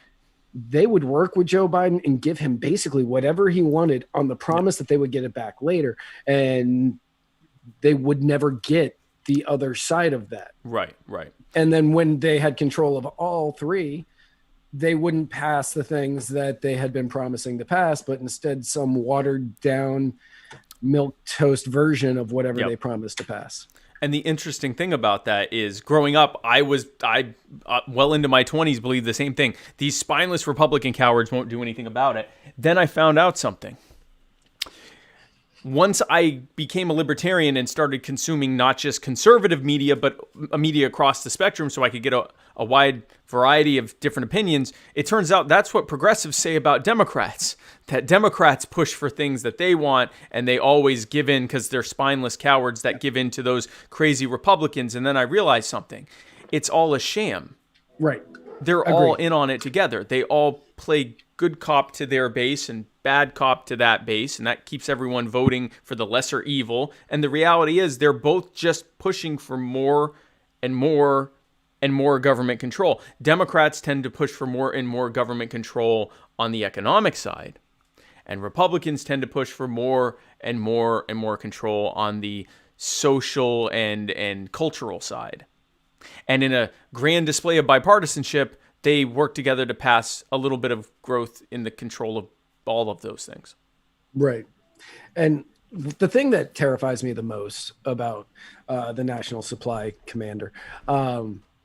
they would work with Joe Biden and give him basically whatever he wanted on the promise that they would get it back later, and they would never get the other side of that. Right. And then when they had control of all three, they wouldn't pass the things that they had been promising to pass, but instead some watered down milk toast version of whatever they promised to pass. And the interesting thing about that is, growing up, I well into my 20s believed the same thing. These spineless Republican cowards won't do anything about it. Then I found out something. Once I became a libertarian and started consuming not just conservative media, but a media across the spectrum so I could get a wide variety of different opinions, it turns out that's what progressives say about Democrats, that Democrats push for things that they want and they always give in because they're spineless cowards that give in to those crazy Republicans. And then I realized something. It's all a sham. Right. They're all in on it together. They all play good cop to their base and bad cop to that base, and that keeps everyone voting for the lesser evil. And the reality is they're both just pushing for more and more and more government control. Democrats tend to push for more and more government control on the economic side, and Republicans tend to push for more and more and more control on the social and cultural side. And in a grand display of bipartisanship, they work together to pass a little bit of growth in the control of all of those things. Right. And the thing that terrifies me the most about the National Supply Commander,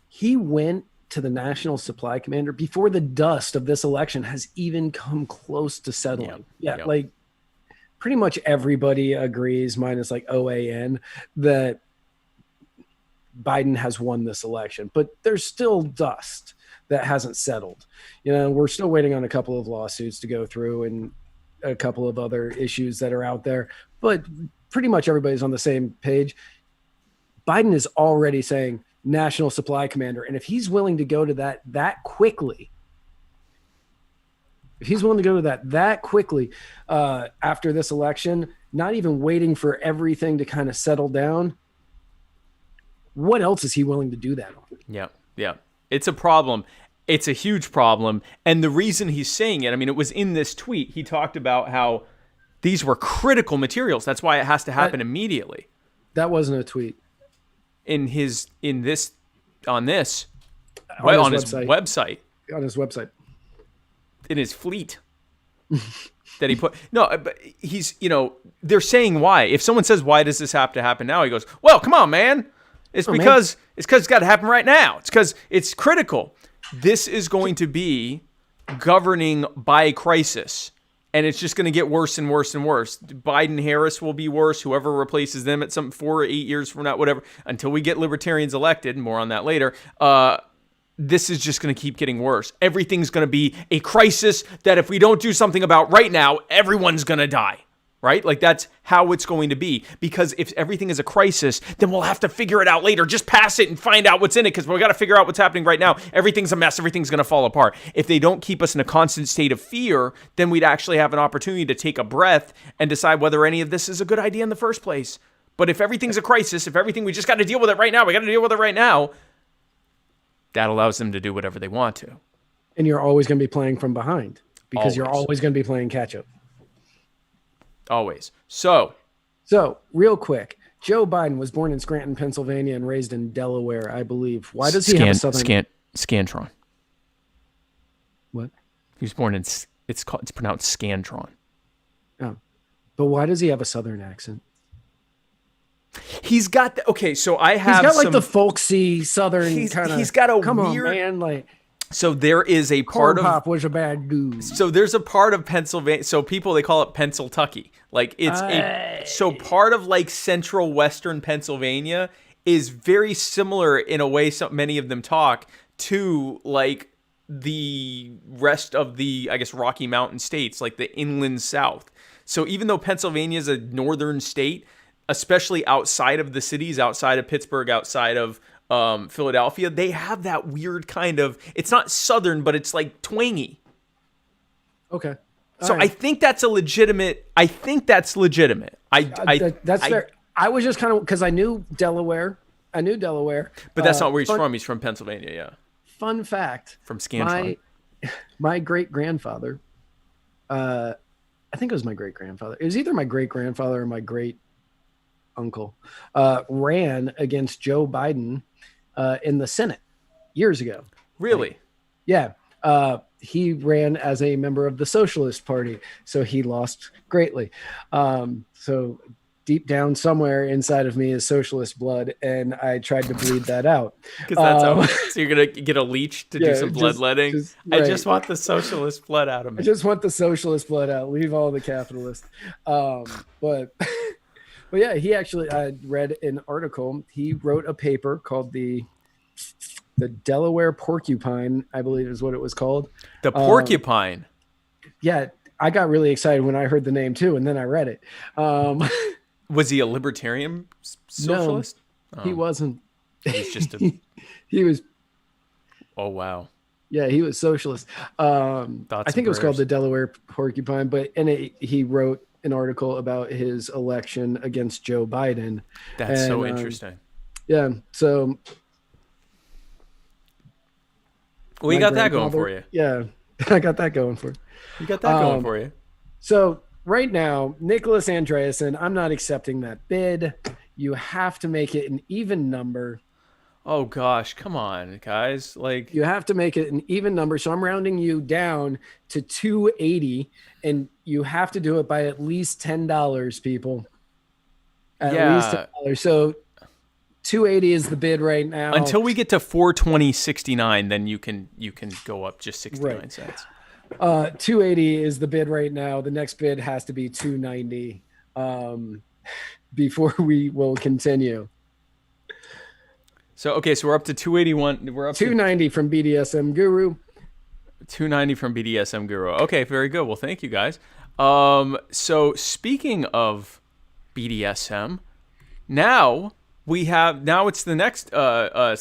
he went to the National Supply Commander before the dust of this election has even come close to settling. Yeah. Like pretty much everybody agrees, minus like OAN, that Biden has won this election, but there's still dust that hasn't settled. You know, we're still waiting on a couple of lawsuits to go through and a couple of other issues that are out there, but pretty much everybody's on the same page. Biden is already saying national supply commander. And if he's willing to go to that quickly, after this election, not even waiting for everything to kind of settle down, what else is he willing to do that on? Yeah. Yeah. It's a problem. It's a huge problem. And the reason he's saying it, I mean, it was in this tweet. He talked about how these were critical materials. That's why it has to happen immediately. That wasn't a tweet. On his website. On his website. In his fleet that he put. No, but he's, they're saying why. If someone says, why does this have to happen now? He goes, well, come on, man. It's because it's got to happen right now. It's because it's critical. This is going to be governing by crisis. And it's just going to get worse and worse and worse. Biden-Harris will be worse. Whoever replaces them at some 4 or 8 years from now, whatever, until we get libertarians elected, more on that later, this is just going to keep getting worse. Everything's going to be a crisis that if we don't do something about right now, everyone's going to die, right? Like that's how it's going to be. Because if everything is a crisis, then we'll have to figure it out later. Just pass it and find out what's in it because we got to figure out what's happening right now. Everything's a mess. Everything's going to fall apart. If they don't keep us in a constant state of fear, then we'd actually have an opportunity to take a breath and decide whether any of this is a good idea in the first place. But if everything's a crisis, we just got to deal with it right now. We got to deal with it right now. That allows them to do whatever they want to. And you're always going to be playing from behind because you're always going to be playing catch up. Always. So real quick, Joe Biden was born in Scranton, Pennsylvania, and raised in Delaware, I believe. Why does he have a southern? Scantron. What? He was born in. It's pronounced Scantron. Oh, but why does he have a southern accent? He's got so I have. He's got the folksy southern kind of. He's got a come weird. On, man, like. So there is a part of Pop was a bad dude. So there's a part of Pennsylvania. So people, they call it Pennsyltucky. Like it's so part of like central western Pennsylvania is very similar in a way. So many of them talk to like the rest of the, I guess, Rocky Mountain states, like the inland South. So even though Pennsylvania is a northern state, especially outside of the cities, outside of Pittsburgh, outside of Philadelphia, they have that weird kind of, it's not southern, but it's like twangy. Okay. So right. I think that's legitimate. That's fair. I was just kind of, because I knew Delaware. But that's not where he's from. He's from Pennsylvania, yeah. Fun fact. From Scantron. My great-grandfather, I think it was my great-grandfather. It was either my great-grandfather or my great-uncle, ran against Joe Biden in the Senate years ago. Really? Yeah. He ran as a member of the Socialist Party, so he lost greatly. So deep down somewhere inside of me is socialist blood, and I tried to bleed that out. Because that's how, so you're going to get a leach to do some bloodletting? Right. I just want the socialist blood out of me. I just want the socialist blood out. Leave all the capitalists. But yeah, he actually, I read an article. He wrote a paper called the Delaware Porcupine, I believe is what it was called. The Porcupine? Yeah, I got really excited when I heard the name too, and then I read it. Was he a libertarian socialist? No, he wasn't. He was just a... he was... Oh, wow. Yeah, he was socialist. I think it was called the Delaware Porcupine, but he wrote an article about his election against Joe Biden. That's so interesting. Yeah, so... Well, you got that going for you. Yeah, I got that going for you. You got that going for you. So right now, Nicholas Andreasen, I'm not accepting that bid. You have to make it an even number. Oh gosh, come on, guys! Like you have to make it an even number. So I'm rounding you down to 280, and you have to do it by at least $10, people. At least $10. So 280 is the bid right now. Until we get to 420.69, then you can go up just 69 cents. 280 is the bid right now. The next bid has to be 290 before we will continue. So we're up to 281. We're up 290 from BDSM Guru. 290 from BDSM Guru. Okay, very good. Well, thank you guys. So speaking of BDSM, now it's the next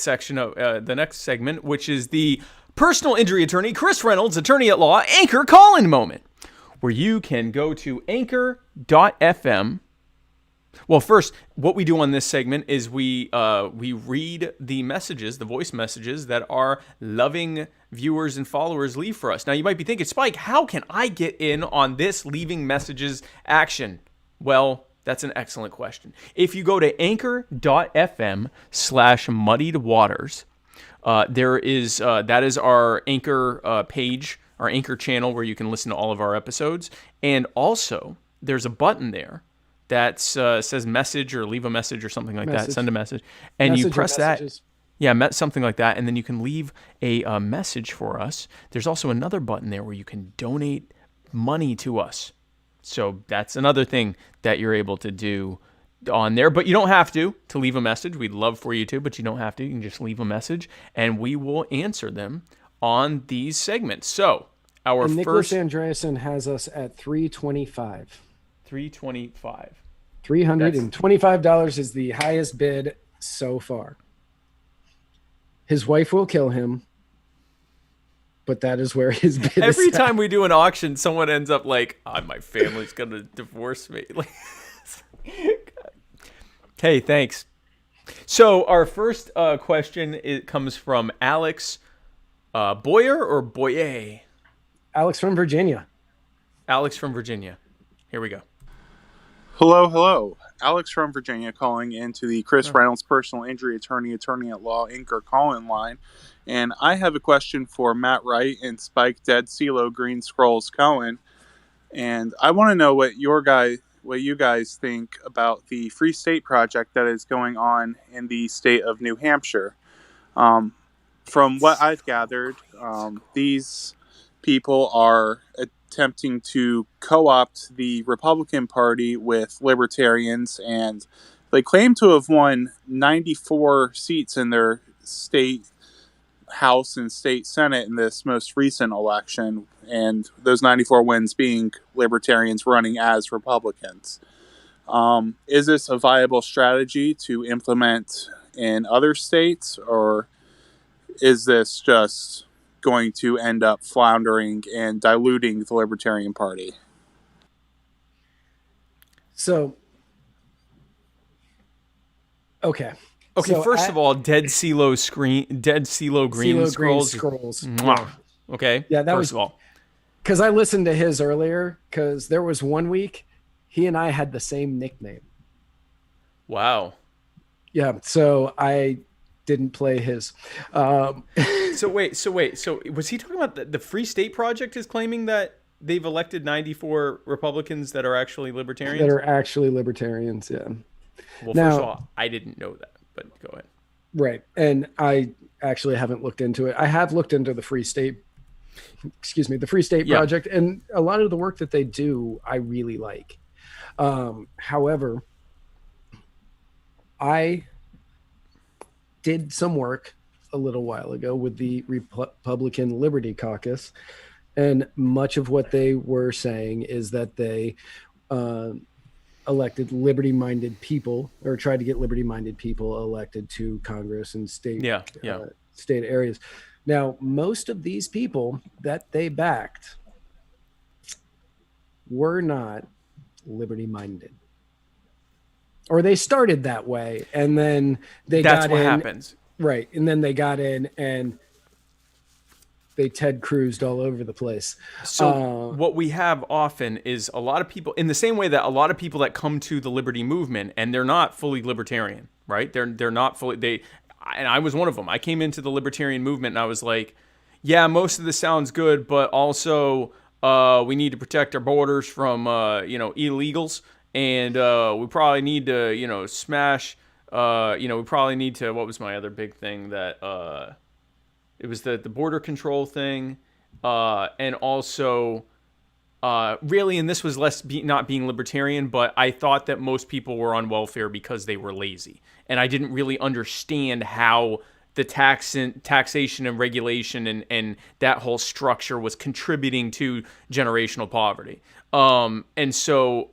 section of the next segment, which is the personal injury attorney Chris Reynolds, attorney at law, anchor call-in moment, where you can go to anchor.fm. Well, first, what we do on this segment is we read the messages, the voice messages that our loving viewers and followers leave for us. Now, you might be thinking, Spike, how can I get in on this leaving messages action? Well, that's an excellent question. If you go to anchor.fm/muddiedwaters, that is our Anchor page, our Anchor channel where you can listen to all of our episodes. And also, there's a button there that says message or leave a message or something like that. Send a message. And you press that. Yeah, something like that. And then you can leave a message for us. There's also another button there where you can donate money to us. So that's another thing that you're able to do on there. But you don't have to leave a message. We'd love for you to, but you don't have to. You can just leave a message, and we will answer them on these segments. So Nicholas Andreasen has us at 325. 325. $325 is the highest bid so far. His wife will kill him, but that is where his bid is. Every time we do an auction, someone ends up like, my family's going to divorce me. Hey, thanks. So our first question comes from Alex Boyer or Boyer? Alex from Virginia. Alex from Virginia. Here we go. Hello. Alex from Virginia calling into the Chris Reynolds personal injury attorney at law Anchor call-in line. And I have a question for Matt Wright and Spike Dead CeeLo Green Scrolls Cohen. And I want to know what you guys think about the Free State Project that is going on in the state of New Hampshire. From what I've gathered, these people are attempting to co-opt the Republican Party with libertarians, and they claim to have won 94 seats in their state House and state Senate in this most recent election, and those 94 wins being libertarians running as Republicans. Is this a viable strategy to implement in other states, or is this just going to end up floundering and diluting the Libertarian Party? So, okay. So first of all, Dead CeeLo Green Scrolls. Yeah. Okay. Yeah, that first was of all, because I listened to his earlier. Because there was one week he and I had the same nickname. Wow. Yeah. So I didn't play his. So wait. So was he talking about the Free State Project is claiming that they've elected 94 Republicans that are actually libertarians? Yeah. Well, first of all, I didn't know that, but go ahead. Right. And I actually haven't looked into it. I have looked into the Free State Project, and a lot of the work that they do, I really like. However, I did some work a little while ago with the Republican Liberty Caucus, and much of what they were saying is that they elected liberty-minded people, or tried to get liberty-minded people elected to Congress and state areas. Now, most of these people that they backed were not liberty-minded. Or they started that way, and then That's what happens. Right, and then they got in, and they Ted Cruzed all over the place. So what we have often is a lot of people, in the same way that a lot of people that come to the liberty movement, and they're not fully libertarian, right? They're not fully, and I was one of them. I came into the libertarian movement, and I was like, yeah, most of this sounds good, but also we need to protect our borders from illegals. And we probably need to, smash, we probably need to, what was my other big thing that, it was the border control thing. And also really, and this was less not being libertarian, but I thought that most people were on welfare because they were lazy. And I didn't really understand how the taxation and regulation and that whole structure was contributing to generational poverty. And so,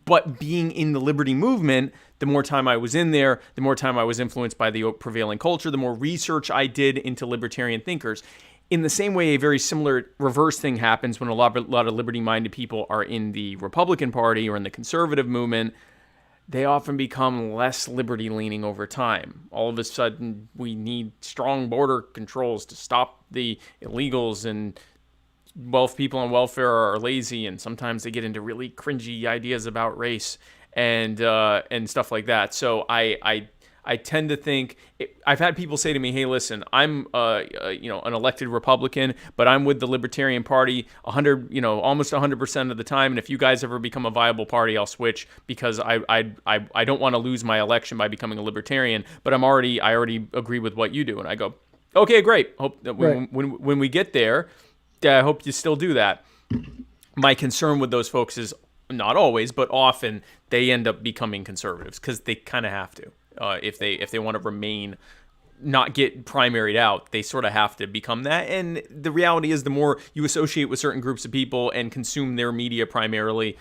but being in the liberty movement, the more time I was in there, the more time I was influenced by the prevailing culture, the more research I did into libertarian thinkers. In the same way, a very similar reverse thing happens when a lot of liberty-minded people are in the Republican Party or in the conservative movement. They often become less liberty-leaning over time. All of a sudden, we need strong border controls to stop the illegals, and people on welfare are lazy, and sometimes they get into really cringy ideas about race and stuff like that. So I tend to think I've had people say to me, "Hey, listen, I'm an elected Republican, but I'm with the Libertarian Party almost 100% of the time. And if you guys ever become a viable party, I'll switch because I don't want to lose my election by becoming a Libertarian. But I already agree with what you do." And I go, "Okay, great. Hope that when we get there, I hope you still do that." My concern with those folks is not always, but often they end up becoming conservatives because they kind of have to. If they want to remain, not get primaried out, they sort of have to become that. And the reality is, the more you associate with certain groups of people and consume their media primarily,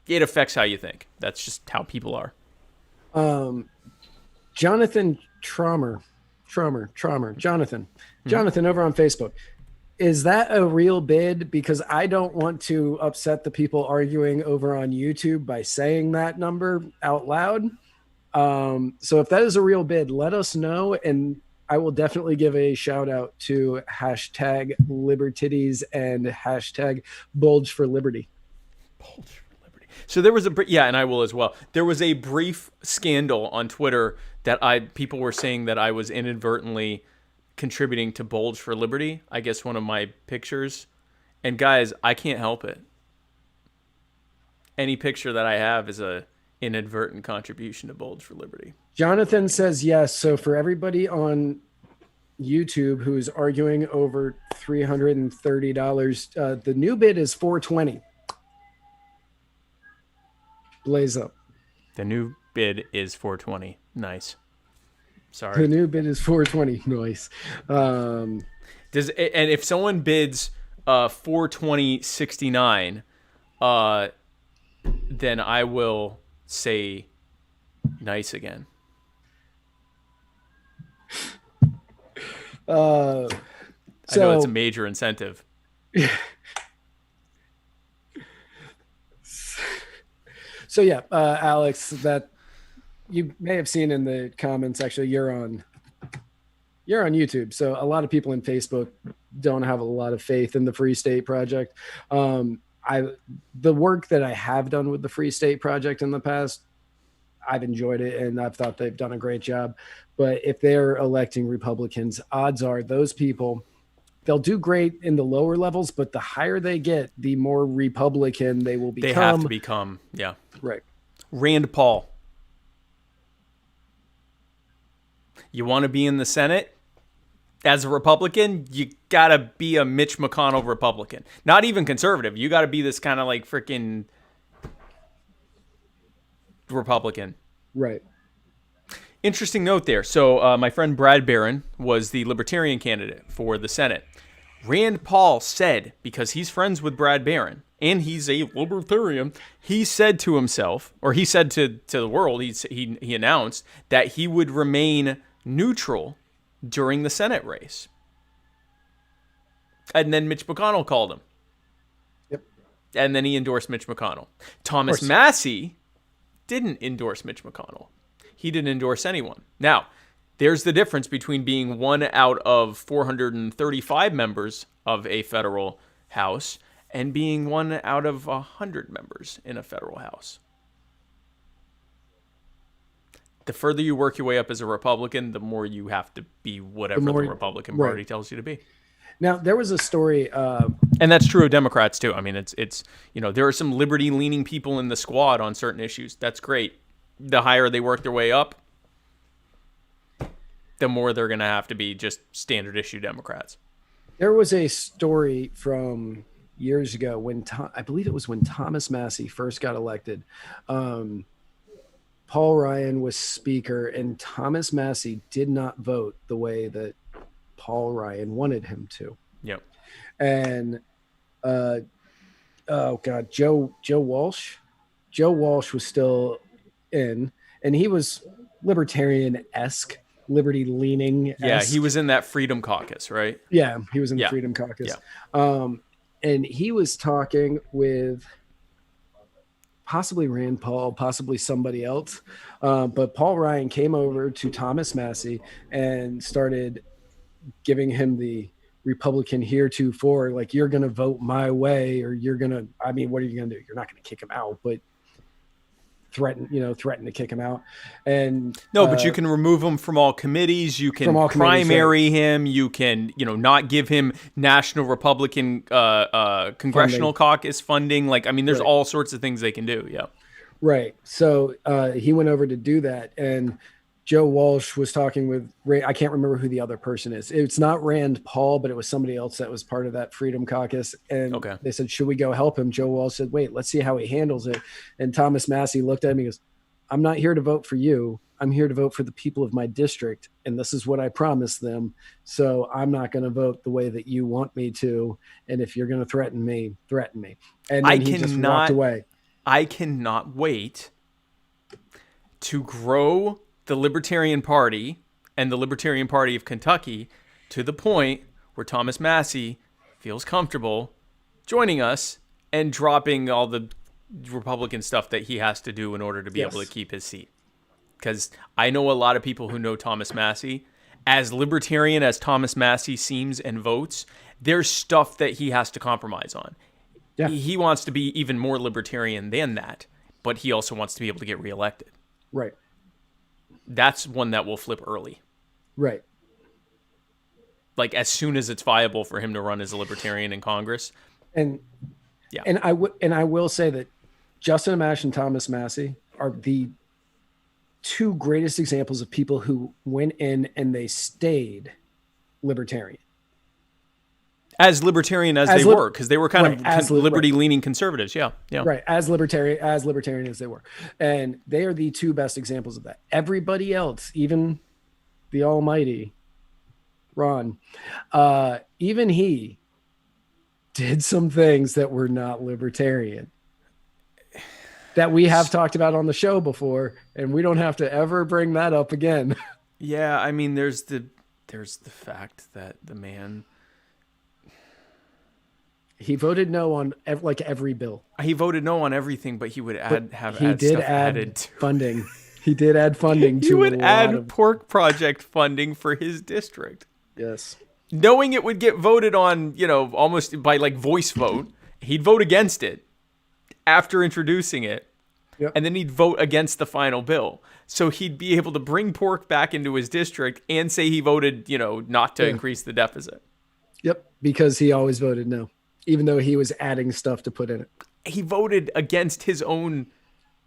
it affects how you think. That's just how people are. Jonathan Trommer, Jonathan over on Facebook. Is that a real bid? Because I don't want to upset the people arguing over on YouTube by saying that number out loud. So if that is a real bid, let us know, and I will definitely give a shout out to #Libertitties and #Bulge for Liberty. Bulge for Liberty. So there was and I will as well. There was a brief scandal on Twitter that people were saying that I was inadvertently contributing to Bulge for Liberty. I guess one of my pictures, and guys, I can't help it. Any picture that I have is a inadvertent contribution to Bulge for Liberty. Jonathan says yes. So for everybody on YouTube who's arguing over $330, the new bid is $420. Blaze up. The new bid is $420. Nice. Sorry. The new bid is $420. Nice. And if someone bids $420.69, then I will say nice again. I know it's a major incentive. So yeah, Alex, that you may have seen in the comments, actually, you're on YouTube. So a lot of people in Facebook don't have a lot of faith in the Free State Project. The work that I have done with the Free State Project in the past, I've enjoyed it, and I've thought they've done a great job. But if they're electing Republicans, odds are those people, they'll do great in the lower levels, but the higher they get, the more Republican they will become. They have to become, yeah. Right. Rand Paul. You want to be in the Senate? As a Republican, you got to be a Mitch McConnell Republican. Not even conservative. You got to be this kind of like freaking Republican. Right. Interesting note there. So my friend Brad Barron was the Libertarian candidate for the Senate. Rand Paul said, because he's friends with Brad Barron, and he's a Libertarian, he said to himself, or he said to the world, he announced that he would remain neutral during the Senate race. And then Mitch McConnell called him. Yep. And then he endorsed Mitch McConnell. Thomas Massie didn't endorse Mitch McConnell. He didn't endorse anyone. Now, there's the difference between being one out of 435 members of a federal House and being one out of 100 members in a federal House. The further you work your way up as a Republican, the more you have to be whatever the Republican Party tells you to be. Now, there was a story... and that's true of Democrats, too. I mean, it's there are some liberty-leaning people in the squad on certain issues. That's great. The higher they work their way up, the more they're going to have to be just standard issue Democrats. There was a story from years ago when I believe it was when Thomas Massey first got elected. Paul Ryan was speaker, and Thomas Massey did not vote the way that Paul Ryan wanted him to. Yep. And oh God, Joe Walsh was still in, and he was libertarian-esque, liberty-leaning. Yeah, he was in that Freedom Caucus, right? Yeah, he was in the Freedom Caucus. Yeah. And he was talking with possibly Rand Paul, possibly somebody else. But Paul Ryan came over to Thomas Massey and started giving him the Republican heretofore, like, you're going to vote my way, or you're going to, I mean, what are you going to do? You're not going to kick him out, but threaten to kick him out. And no, but you can remove him from all committees. You can primary him. You can, not give him National Republican Congressional Caucus funding. Like, I mean, there's all sorts of things they can do. Yeah. Right. So he went over to do that. And Joe Walsh was talking with I can't remember who the other person is. It's not Rand Paul, but it was somebody else that was part of that Freedom Caucus. And they said, should we go help him? Joe Walsh said, wait, let's see how he handles it. And Thomas Massey looked at him and goes, I'm not here to vote for you. I'm here to vote for the people of my district. And this is what I promised them. So I'm not going to vote the way that you want me to. And if you're going to threaten me, threaten me. And then he just walked away. I cannot wait to grow the Libertarian Party and the Libertarian Party of Kentucky to the point where Thomas Massey feels comfortable joining us and dropping all the Republican stuff that he has to do in order to be able to keep his seat. Because I know a lot of people who know Thomas Massey. As libertarian as Thomas Massey seems and votes, there's stuff that he has to compromise on. Yeah. He wants to be even more libertarian than that, but he also wants to be able to get reelected. Right. That's one that will flip early. Right. Like, as soon as it's viable for him to run as a libertarian in Congress. And I will say that Justin Amash and Thomas Massey are the two greatest examples of people who went in and they stayed libertarian. As libertarian as they were, because they were kind of liberty-leaning conservatives. Yeah. Right. As libertarian as they were. And they are the two best examples of that. Everybody else, even the almighty Ron, even he did some things that were not libertarian that we have talked about on the show before, and we don't have to ever bring that up again. Yeah, I mean, there's the fact that the man... He voted no on every bill. He voted no on everything, but he would add funding. He did add funding to. He would add pork project funding for his district. Yes. Knowing it would get voted on, almost by voice vote, he'd vote against it after introducing it, and then he'd vote against the final bill. So he'd be able to bring pork back into his district and say he voted, not to increase the deficit. Yep, because he always voted no. Even though he was adding stuff to put in it. He voted against his own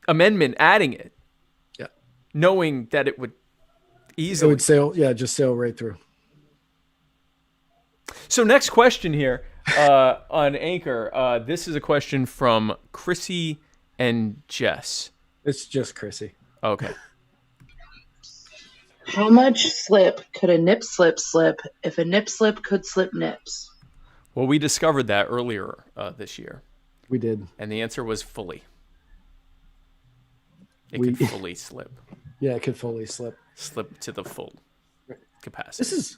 amendment, adding it. Yeah. Knowing that it would easily... It would just sail right through. So next question here on Anchor. This is a question from Chrissy and Jess. It's just Chrissy. Okay. How much slip could a nip slip if a nip slip could slip nips? Well, we discovered that earlier this year. We did. And the answer was fully. It could fully slip. Yeah, it could fully slip. Slip to the full capacity.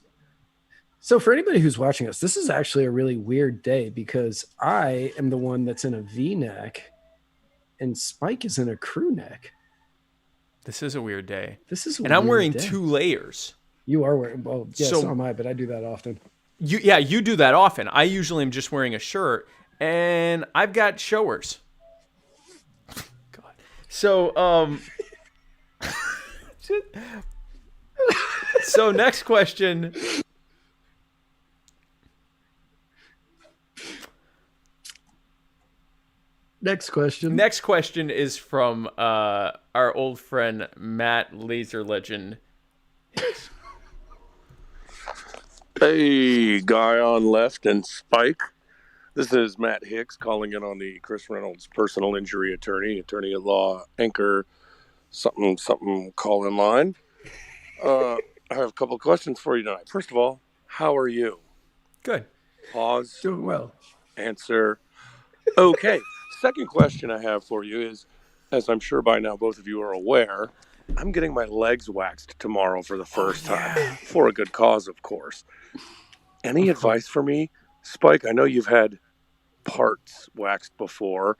So for anybody who's watching us, this is actually a really weird day because I am the one that's in a V-neck and Spike is in a crew neck. This is a weird day. And I'm wearing 2 layers. You are wearing, well, yes, so am I, but I do that often. You do that often. I usually am just wearing a shirt, and I've got showers. God. So, so next question. Next question. Next question is from our old friend Matt Laser Legend. Hey, guy on left and Spike. This is Matt Hicks calling in on the Chris Reynolds personal injury attorney at law, anchor, something call in line. I have a couple of questions for you tonight. First of all, how are you? Good. Pause. Doing well. Answer. Okay. Second question I have for you is, as I'm sure by now both of you are aware, I'm getting my legs waxed tomorrow for the first time. For a good cause, of course. Any advice for me? Spike, I know you've had parts waxed before.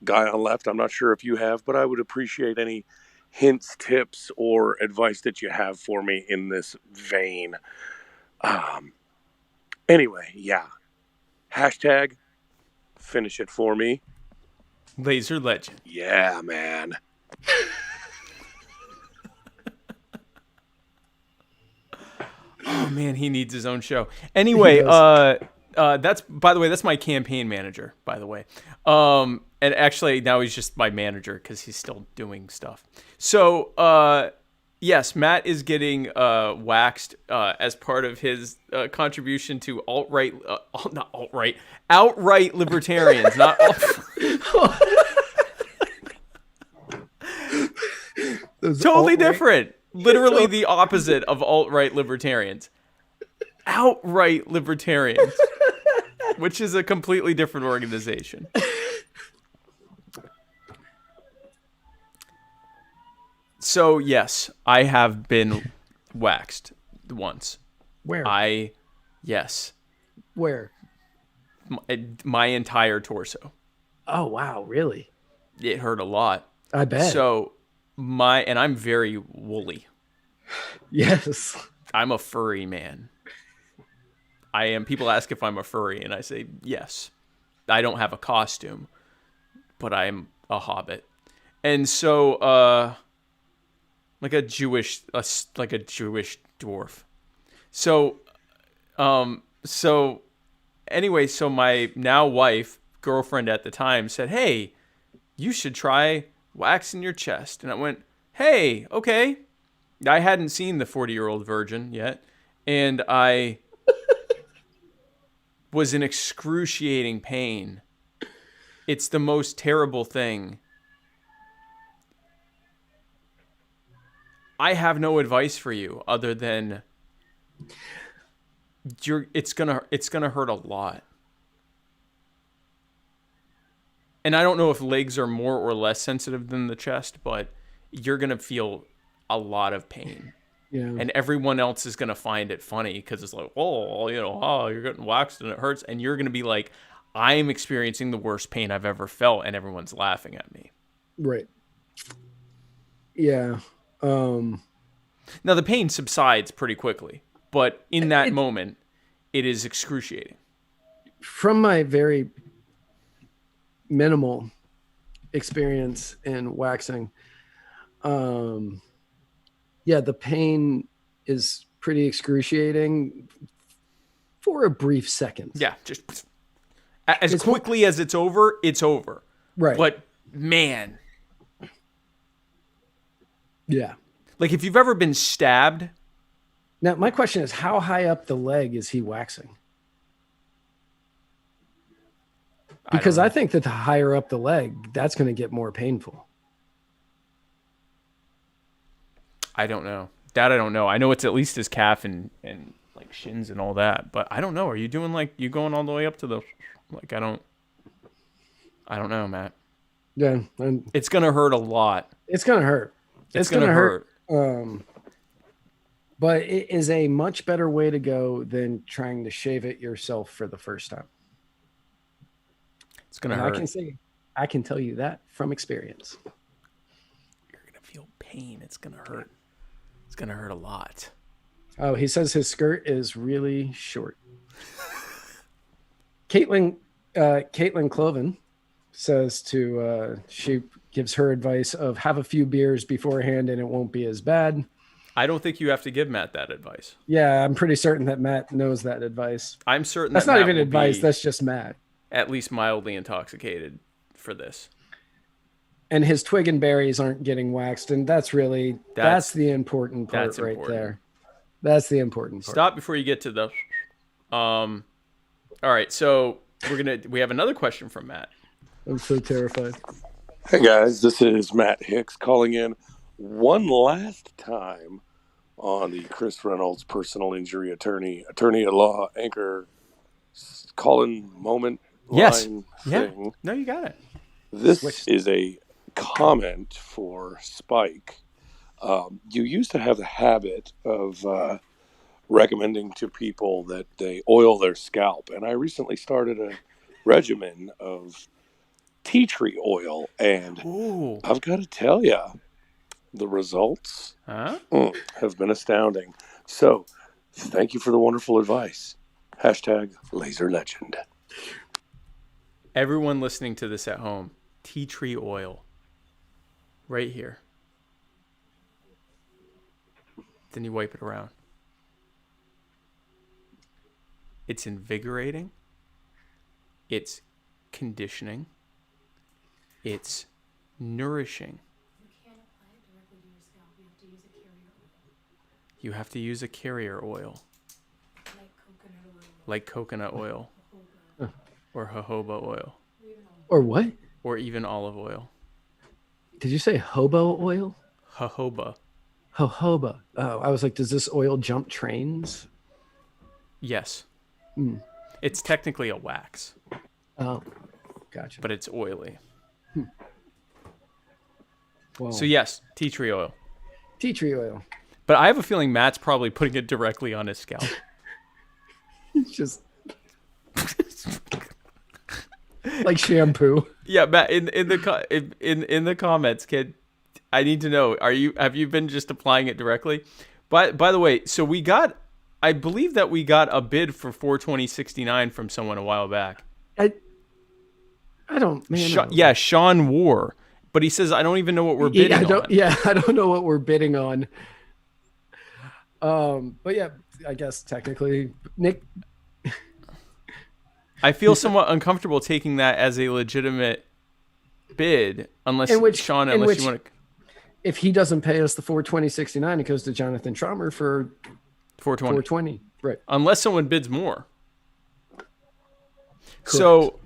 Guy on left, I'm not sure if you have, but I would appreciate any hints, tips, or advice that you have for me in this vein. Anyway, yeah. Hashtag finish it for me. Laser legend. Yeah, man. Oh man, he needs his own show. Anyway, that's, by the way, that's my campaign manager, by the way. And actually now he's just my manager because he's still doing stuff. So, yes, Matt is getting waxed as part of his contribution to outright libertarians, not totally different. Literally the opposite of alt-right libertarians. Outright libertarians, which is a completely different organization. So, yes, I have been waxed once. Where? Yes. Where? My entire torso. Oh, wow. Really? It hurt a lot. I bet. So, and I'm very woolly. Yes. I'm a furry man. I am. People ask if I'm a furry, and I say yes. I don't have a costume, but I'm a hobbit. And so, like a Jewish dwarf. So, anyway, so my now wife, girlfriend at the time, said, "Hey, you should try waxing your chest." And I went, "Hey, okay." I hadn't seen the 40-year-old virgin yet, and I was in excruciating pain. It's the most terrible thing. I have no advice for you other than it's gonna hurt a lot. And I don't know if legs are more or less sensitive than the chest, but you're gonna feel a lot of pain. Yeah. And everyone else is gonna find it funny because it's like, oh, you're getting waxed and it hurts, and you're gonna be like, I'm experiencing the worst pain I've ever felt, and everyone's laughing at me. Right. Yeah. Now the pain subsides pretty quickly, but in that moment, it is excruciating. From my very minimal experience in waxing, yeah, the pain is pretty excruciating for a brief second. Yeah, just as quickly as it's over, it's over. Right. But man. Yeah. Like if you've ever been stabbed. Now, my question is, how high up the leg is he waxing? Because I think that the higher up the leg, that's going to get more painful. I don't know. That I don't know. I know it's at least his calf and like shins and all that, but I don't know. Are you doing like you going all the way up to the like I don't know, Matt. Yeah, it's gonna hurt a lot. It's gonna hurt. It's gonna hurt. But it is a much better way to go than trying to shave it yourself for the first time. It's gonna hurt. I can tell you that from experience. You're gonna feel pain. It's gonna hurt. It's gonna hurt a lot. Oh, he says his skirt is really short. Caitlin Cloven says she gives her advice of have a few beers beforehand and it won't be as bad. I don't think you have to give Matt that advice. Yeah, I'm pretty certain that Matt knows that advice. I'm certain that's that not Matt even advice. That's just Matt. At least mildly intoxicated for this. And his twig and berries aren't getting waxed, and that's the important part right there. That's the important part. Stop before you get to the. All right, so we have another question from Matt. I'm so terrified. Hey guys, this is Matt Hicks calling in one last time on the Chris Reynolds personal injury attorney at law anchor call-in moment line thing. No, you got it. This is a comment for Spike. You used to have the habit of recommending to people that they oil their scalp, and I recently started a regimen of tea tree oil, and I've got to tell you, the results have been astounding. So, thank you for the wonderful advice. #LaserLegend. Everyone listening to this at home, tea tree oil, right here. Then you wipe it around. It's invigorating. It's conditioning. It's nourishing. You can't apply it directly to your scalp. You have to use a carrier oil. You have to use a carrier oil. Like coconut oil. Or jojoba oil. Or what? Or even olive oil. Did you say hobo oil? Jojoba. Jojoba. Oh, I was like, does this oil jump trains? Yes. It's technically a wax. Oh, gotcha. But it's oily. Wow. So yes, tea tree oil. Tea tree oil. But I have a feeling Matt's probably putting it directly on his scalp. It's just like shampoo. Yeah, Matt. In the comments, kid, I need to know: have you been just applying it directly? By the way, so I believe that we got a bid for $420.69 from someone a while back. I don't. Man, Yeah, Sean War, but he says I don't even know what we're bidding on. Yeah, I don't know what we're bidding on. But yeah, I guess technically, Nick. I feel somewhat uncomfortable taking that as a legitimate bid, unless you want to. If he doesn't pay us the $420.69, it goes to Jonathan Traumer for $420. Right. Unless someone bids more. Correct. So,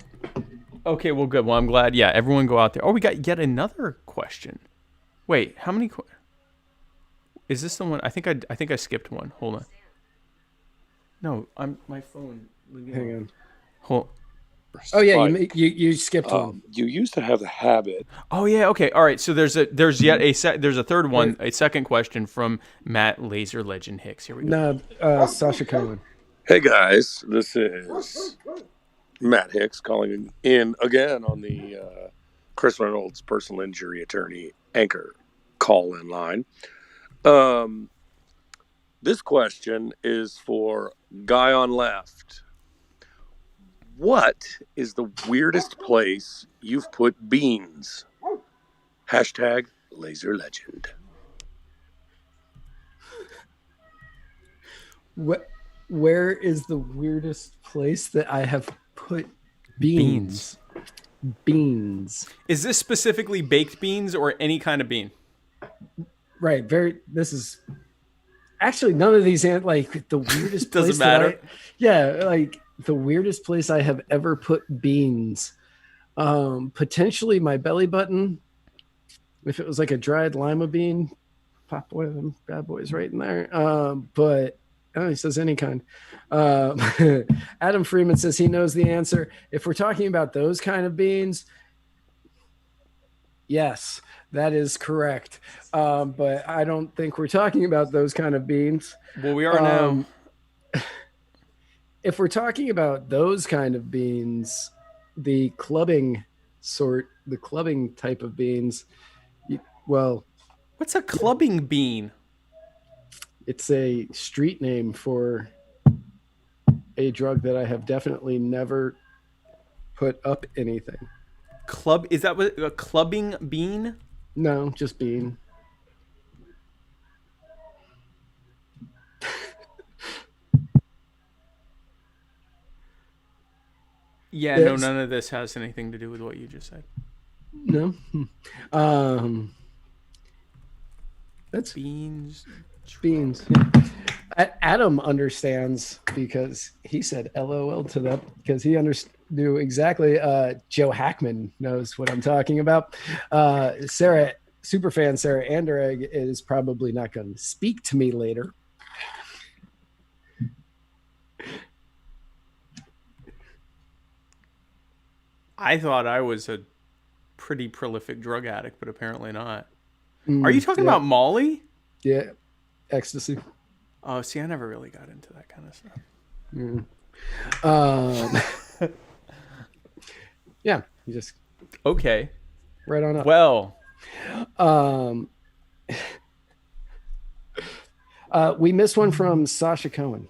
okay, well, good. Well, I'm glad. Yeah, everyone go out there. Oh, we got yet another question. Wait, how many? Is this the one? I think I skipped one. Hold on. No, my phone. Hang on. Hold. Oh yeah, you skipped one. You used to have the habit. Oh yeah, okay, all right. So there's a third one, a second question from Matt Laser Legend Hicks. Here we go. No, Sasha Cohen. Hey guys, this is Matt Hicks calling in again on the Chris Reynolds personal injury attorney anchor call-in line. This question is for Guy on Left. What is the weirdest place you've put beans? #LaserLegend. Where is the weirdest place that I have put beans? Beans. Is this specifically baked beans or any kind of bean? Right. This is actually none of these like the weirdest place. Doesn't matter. Like the weirdest place I have ever put beans. Potentially my belly button. If it was like a dried lima bean, pop one of them bad boys right in there. But he says any kind. Adam Freeman says he knows the answer. If we're talking about those kind of beans, yes, that is correct. But I don't think we're talking about those kind of beans. Well, we are now. If we're talking about those kind of beans, the clubbing type of beans, what's a clubbing bean? It's a street name for a drug that I have definitely never put up anything. Is that what a clubbing bean? No, just bean. Yeah, no, none of this has anything to do with what you just said. No. That's beans. Beans. Adam understands because he said LOL to that because he knew exactly. Joe Hackman knows what I'm talking about. Sarah, superfan Sarah Anderegg is probably not going to speak to me later. I thought I was a pretty prolific drug addict, but apparently not. Are you talking about Molly? Yeah, ecstasy. Oh, see, I never really got into that kind of stuff. Yeah, you just okay. Right on up. Well, we missed one from Sasha Cohen.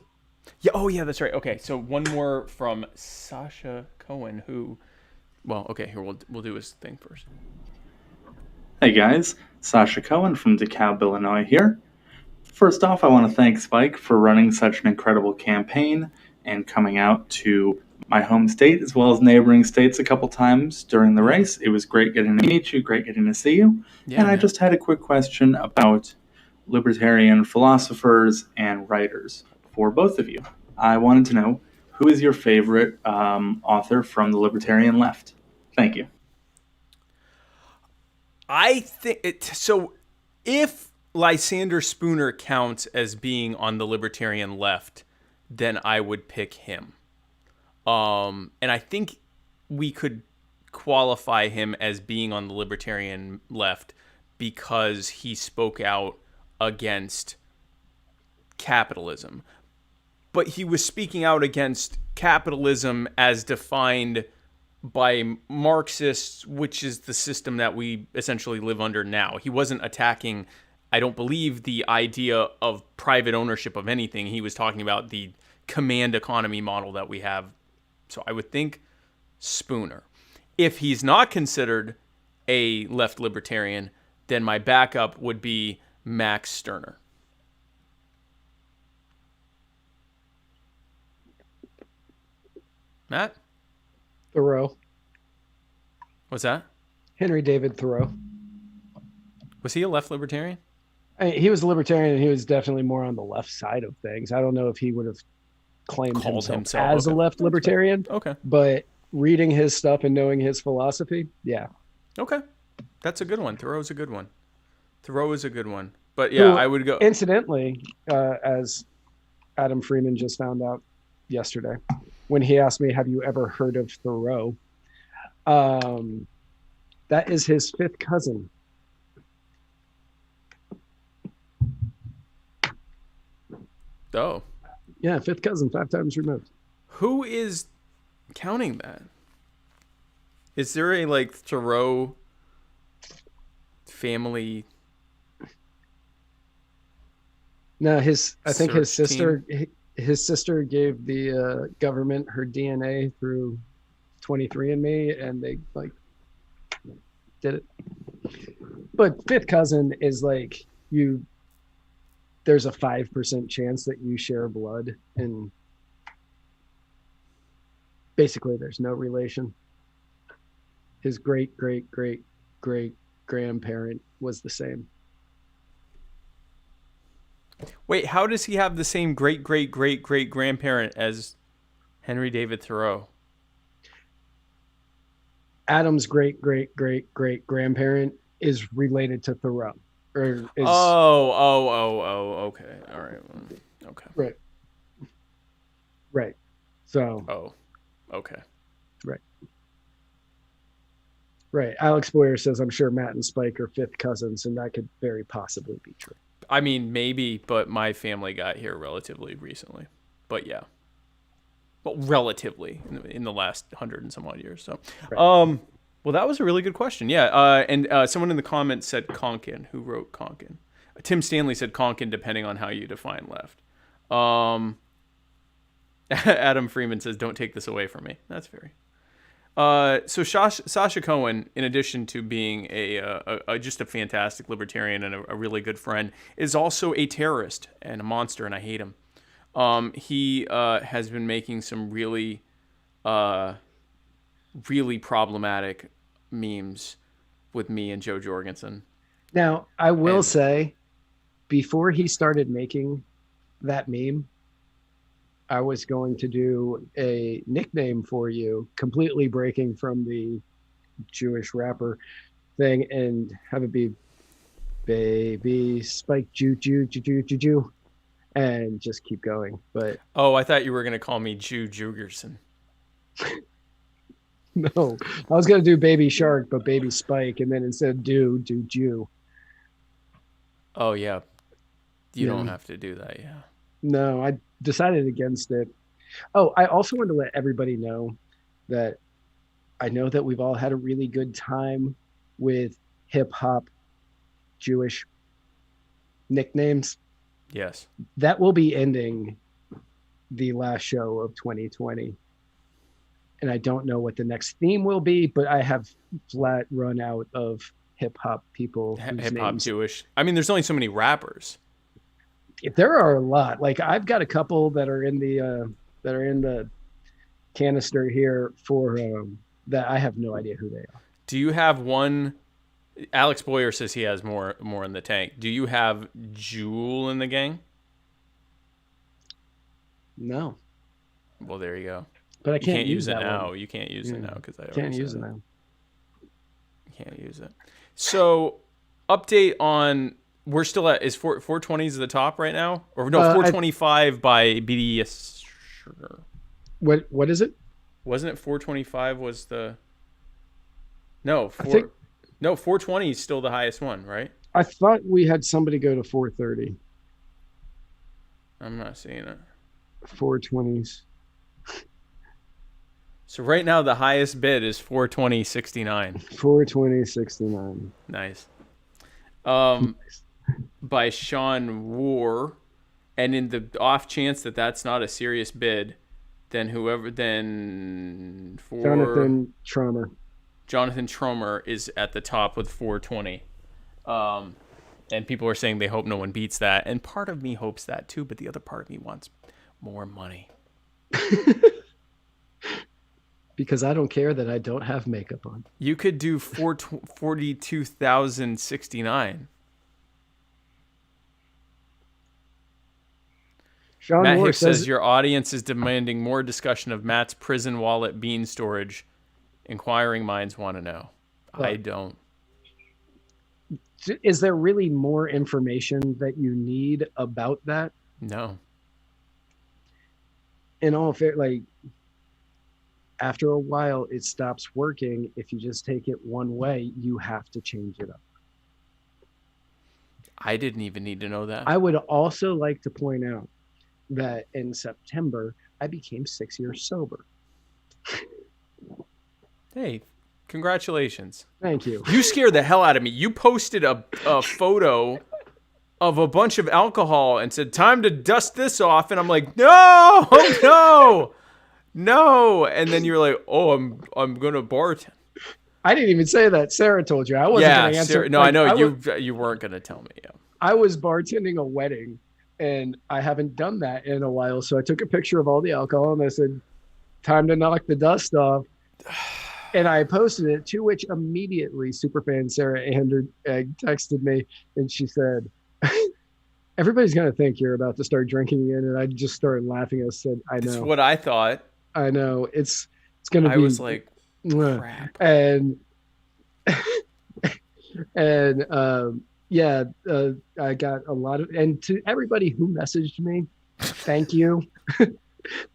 Yeah. Oh, yeah, that's right. Okay, so one more from Sasha Cohen, who, well, okay, here we'll do his thing first. Hey guys, Sasha Cohen from DeKalb, Illinois here. First off, I want to thank Spike for running such an incredible campaign and coming out to my home state as well as neighboring states a couple times during the race. It was great getting to meet you, great getting to see you. Yeah, and I just had a quick question about libertarian philosophers and writers for both of you. I wanted to know, who is your favorite author from the libertarian left? Thank you. I think so. If Lysander Spooner counts as being on the libertarian left, then I would pick him. And I think we could qualify him as being on the libertarian left because he spoke out against capitalism. But he was speaking out against capitalism as defined by Marxists, which is the system that we essentially live under now. He wasn't attacking, I don't believe, the idea of private ownership of anything. He was talking about the command economy model that we have. So I would think Spooner. If he's not considered a left libertarian, then my backup would be Max Stirner. Matt? Thoreau. What's that? Henry David Thoreau. Was he a left libertarian? He was a libertarian, and he was definitely more on the left side of things. I don't know if he would have claimed himself as a left libertarian. Okay. But reading his stuff and knowing his philosophy, yeah. Okay. That's a good one. Thoreau's a good one. Thoreau is a good one. But yeah, I would go. Incidentally, as Adam Freeman just found out yesterday, when he asked me, have you ever heard of Thoreau? That is his fifth cousin. Oh. Yeah, fifth cousin, 5 times removed. Who is counting that? Is there a, like, Thoreau family? No, I think his sister gave the government her DNA through 23andMe, and they like did it. But fifth cousin is like there's a 5% chance that you share blood, and basically there's no relation. His great great great great grandparent was the same. Wait, how does he have the same great great great great grandparent as Henry David Thoreau? Adam's great great great great grandparent is related to Thoreau. Okay. All right. Okay. Right. So. Okay. Right. Alex Boyer says, I'm sure Matt and Spike are fifth cousins, and that could very possibly be true. I mean, maybe, but my family got here relatively recently. But yeah. Well, relatively in the last 100 and some odd years. So, right. Well, that was a really good question. Yeah. And someone in the comments said Konkin. Who wrote Konkin? Tim Stanley said Konkin, depending on how you define left. Adam Freeman says, don't take this away from me. That's very. So Sasha Cohen, in addition to being just a fantastic libertarian and a really good friend, is also a terrorist and a monster, and I hate him. He has been making some really problematic memes with me and Joe Jorgensen. Now, I will say, before he started making that meme, I was going to do a nickname for you, completely breaking from the Jewish rapper thing, and have it be Baby Spike Jew Jew Jew Jew Jew Jew, and just keep going. But Oh, I thought you were gonna call me Jew Jugerson. no, I was gonna do Baby Shark, but Baby Spike, and then instead of do Jew. Oh yeah, you Yeah. don't have to do that. Yeah. No, I decided against it. Oh, I also want to let everybody know that I know that we've all had a really good time with hip hop Jewish nicknames. Yes. That will be ending the last show of 2020. And I don't know what the next theme will be, but I have flat run out of hip hop people. whose Hip hop names- Jewish. I mean, there's only so many rappers. There are a lot. Like I've got a couple that are in the canister here for that I have no idea who they are. Do you have one? Alex Boyer says he has more in the tank. Do you have Jewel in the gang? No, Well, there you go. but I You can't use use it that now. one. You can't use it now because I Can't already use said it now. You can't use it. So, update on we're still at is 420 is the top right now, or no 425 by BDS. What is it? Wasn't it 425 was the no I think 420 is still the highest one, right? I thought we had somebody go to 430. I'm not seeing it. 420s. So right now the highest bid is 420.69. 420.69. Nice. By Sean War, and in the off chance that that's not a serious bid, then Jonathan Tromer is at the top with 420. And people are saying they hope no one beats that, and part of me hopes that too, but the other part of me wants more money. Because I don't care that I don't have makeup on. You could do 42,069. Sean Matt Moore Hicks says your audience is demanding more discussion of Matt's prison wallet bean storage. Inquiring minds want to know. I don't. Is there really more information that you need about that? No. In all fair, like after a while, it stops working. If you just take it one way, you have to change it up. I didn't even need to know that. I would also like to point out that in September, I became 6 years sober. Hey, congratulations. Thank you. You scared the hell out of me. You posted a photo of a bunch of alcohol and said, time to dust this off. And I'm like, no. And then you're like, oh, I'm going to bartend. I didn't even say that. Sarah told you. I wasn't going to answer. Sarah, no, I know you weren't going to tell me. Yeah. I was bartending a wedding, and I haven't done that in a while. So I took a picture of all the alcohol, and I said, time to knock the dust off. And I posted it, to which immediately superfan Sarah Ander texted me, and she said, everybody's going to think you're about to start drinking again. And I just started laughing. I said, I know. That's what I thought. I know. It's going to be. I was like, crap. And I got a lot of, and to everybody who messaged me, thank you.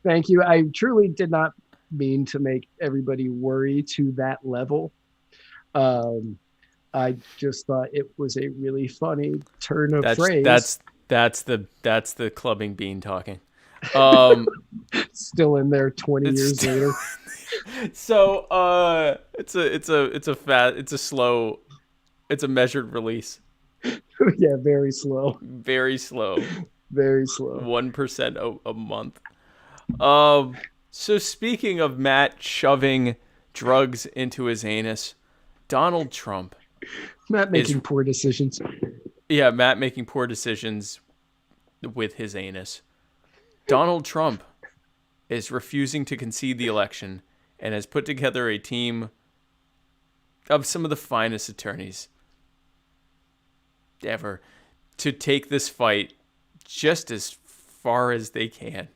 Thank you. I truly did not mean to make everybody worry to that level. I just thought it was a really funny turn of phrase. That's the clubbing bean talking. Still in there 20 years later. So it's a measured release. Yeah, very slow. Very slow. Very slow. 1% a month. So speaking of Matt shoving drugs into his anus, Donald Trump. Matt making poor decisions. Yeah, Matt making poor decisions with his anus. Donald Trump is refusing to concede the election and has put together a team of some of the finest attorneys ever to take this fight just as far as they can.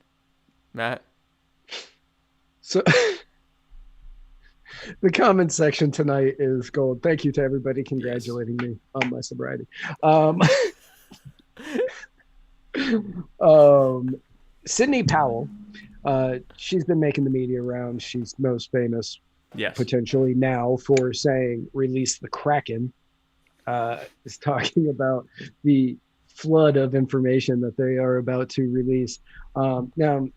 Matt? So the comment section tonight is gold. Thank you to everybody congratulating me on my sobriety. Sidney Powell, she's been making the media rounds. She's most famous, potentially now, for saying "release the Kraken." Is talking about the flood of information that they are about to release. Now,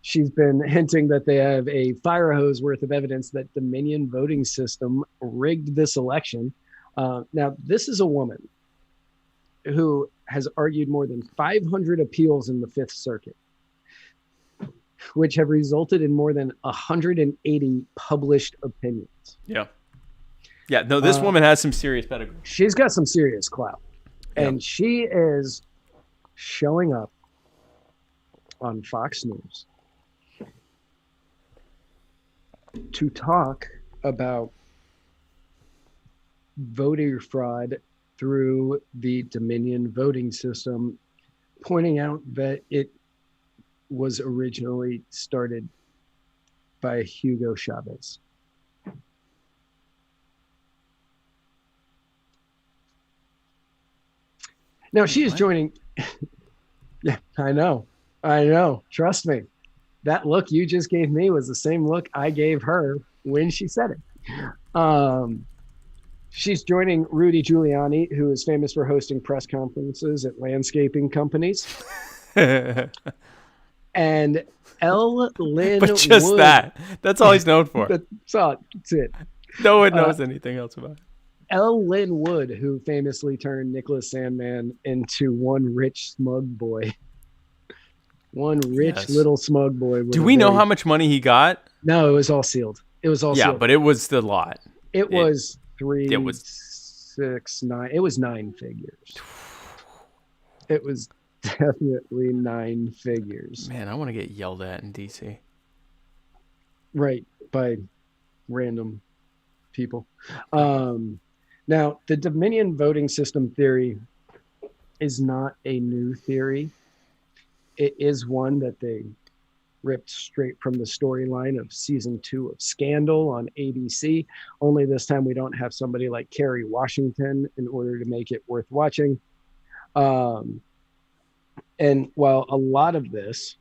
she's been hinting that they have a fire hose worth of evidence that Dominion voting system rigged this election. Now, this is a woman who has argued more than 500 appeals in the Fifth Circuit, which have resulted in more than 180 published opinions. Yeah. Yeah, no, this woman has some serious pedigree. She's got some serious clout. And she is showing up on Fox News to talk about voter fraud through the Dominion voting system, pointing out that it was originally started by Hugo Chavez. Now she is joining. Yeah, I know. Trust me. That look you just gave me was the same look I gave her when she said it. She's joining Rudy Giuliani, who is famous for hosting press conferences at landscaping companies. And L. Lynn But just Wood. that's all he's known for. That's it. No one knows anything else about it. L. Lynn Wood, who famously turned Nicholas Sandman into one rich smug boy. One rich little smug boy. Do we know how much money he got? No, it was all sealed. Sealed. Yeah, but it was the lot. It was 3, 6, 9. It was 9 figures. It was definitely 9 figures. Man, I want to get yelled at in DC. Right, by random people. Now, the Dominion voting system theory is not a new theory. It is one that they ripped straight from the storyline of season 2 of Scandal on ABC. Only this time we don't have somebody like Kerry Washington in order to make it worth watching. And while a lot of this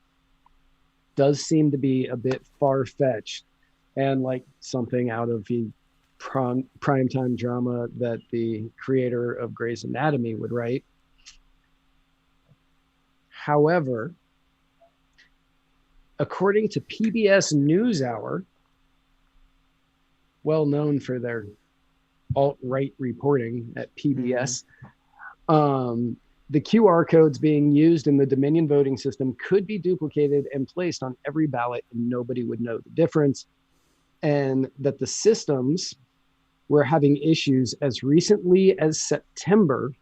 does seem to be a bit far-fetched and like something out of the primetime drama that the creator of Grey's Anatomy would write. However, according to PBS NewsHour, well known for their alt-right reporting at PBS, the QR codes being used in the Dominion voting system could be duplicated and placed on every ballot and nobody would know the difference, and that the systems were having issues as recently as September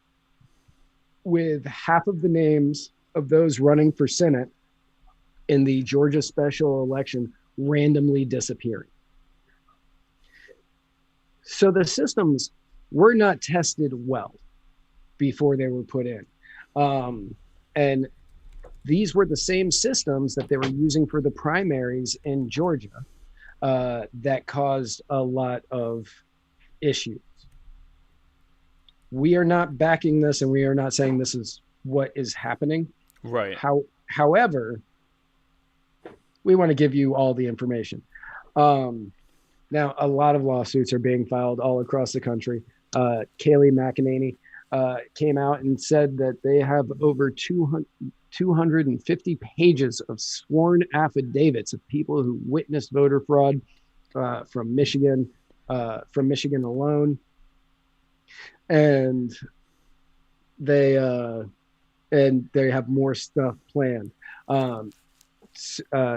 with half of the names of those running for Senate in the Georgia special election randomly disappearing. So the systems were not tested well before they were put in. And these were the same systems that they were using for the primaries in Georgia that caused a lot of issues. We are not backing this and we are not saying this is what is happening. Right. However, we want to give you all the information. Now, a lot of lawsuits are being filed all across the country. Kayleigh McEnany came out and said that they have over 250 pages of sworn affidavits of people who witnessed voter fraud from Michigan alone. And they have more stuff planned.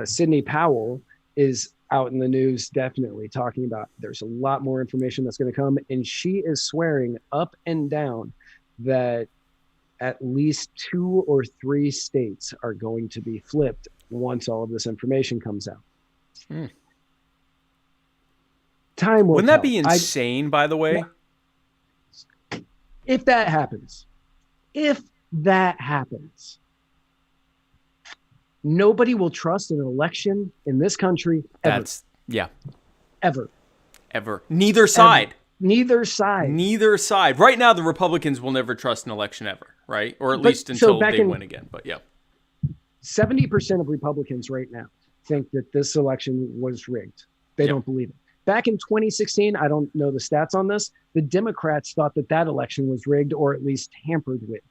Sidney Powell is out in the news definitely talking about there's a lot more information that's going to come, and she is swearing up and down that at least 2 or 3 states are going to be flipped once all of this information comes out. Time will Wouldn't tell. that be insane, by the way? If that happens, Nobody will trust an election in this country ever. Ever. Neither side. Ever. Neither side. Neither side. Right now, the Republicans will never trust an election ever, right? Or at least until they win again. But yeah. 70% of Republicans right now think that this election was rigged. They don't believe it. Back in 2016, I don't know the stats on this, the Democrats thought that that election was rigged or at least tampered with.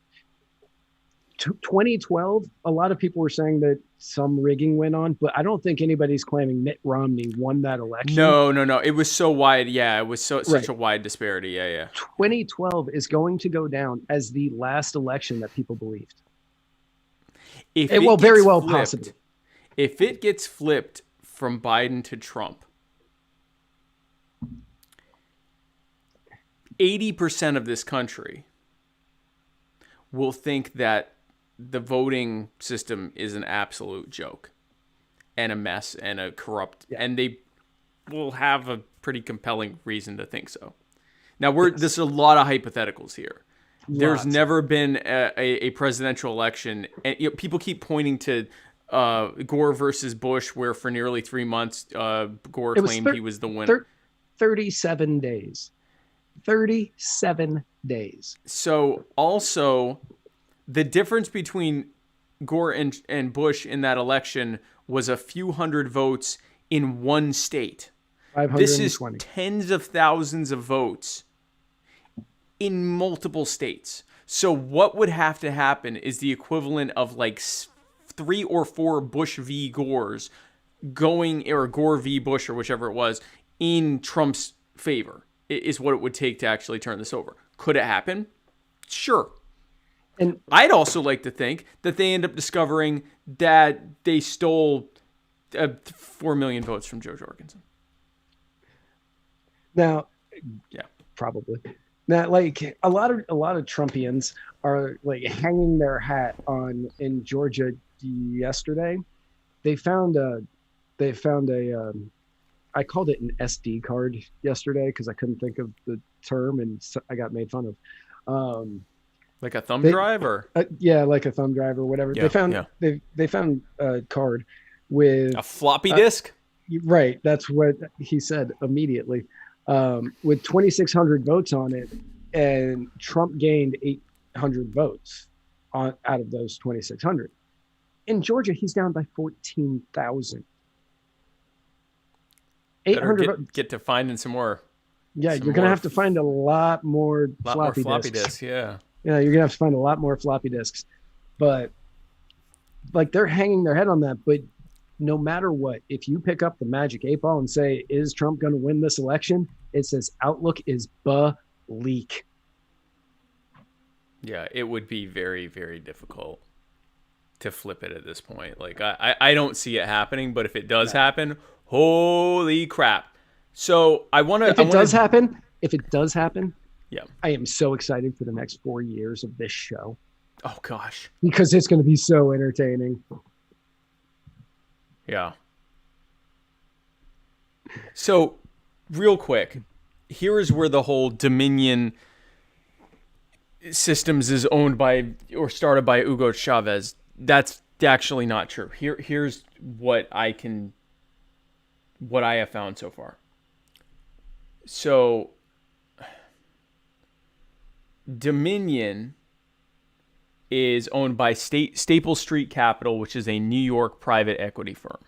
2012, a lot of people were saying that some rigging went on, but I don't think anybody's claiming Mitt Romney won that election. No. It was so wide. Yeah, it was such a wide disparity. Yeah. 2012 is going to go down as the last election that people believed. Possibly. If it gets flipped from Biden to Trump, 80% of this country will think that the voting system is an absolute joke and a mess and a corrupt, and they will have a pretty compelling reason to think so. Now, there's a lot of hypotheticals here. There's never been a presidential election, and people keep pointing to Gore versus Bush, where for nearly 3 months, Gore claimed he was the winner. 37 days. 37 days. So also, the difference between Gore and Bush in that election was a few hundred votes in one state. This is tens of thousands of votes in multiple states. So what would have to happen is the equivalent of like 3 or 4 Bush v. Gores going, or Gore v. Bush, or whichever it was, in Trump's favor, is what it would take to actually turn this over. Could it happen? Sure. And I'd also like to think that they end up discovering that they stole 4 million votes from Joe Jorgensen. Now, probably. Now, like a lot of Trumpians are like hanging their hat on in Georgia yesterday. They found a I called it an SD card yesterday because I couldn't think of the term and I got made fun of. Like a thumb drive, or like a thumb drive or whatever. They found a card with a floppy disk. Right, that's what he said immediately. With 2,600 votes on it, and Trump gained 800 votes out of those 2,600. In Georgia, he's down by 14,000. 800 get to finding some more. Yeah, you're gonna have to find a lot more floppy disks. Yeah, you're gonna have to find a lot more floppy disks. But like they're hanging their head on that. But no matter what, if you pick up the magic 8 ball and say, "Is Trump going to win this election?" It says outlook is bleak. Yeah, it would be very, very difficult to flip it at this point. Like I don't see it happening, but if it does happen, holy crap. So I want to. If it does happen, yeah, I am so excited for the next 4 years of this show. Oh gosh, because it's going to be so entertaining. Yeah. So, real quick, here is where the whole Dominion Systems is owned by or started by Hugo Chavez. That's actually not true. Here's what I have found so far. So, Dominion is owned by Staple Street Capital, which is a New York private equity firm.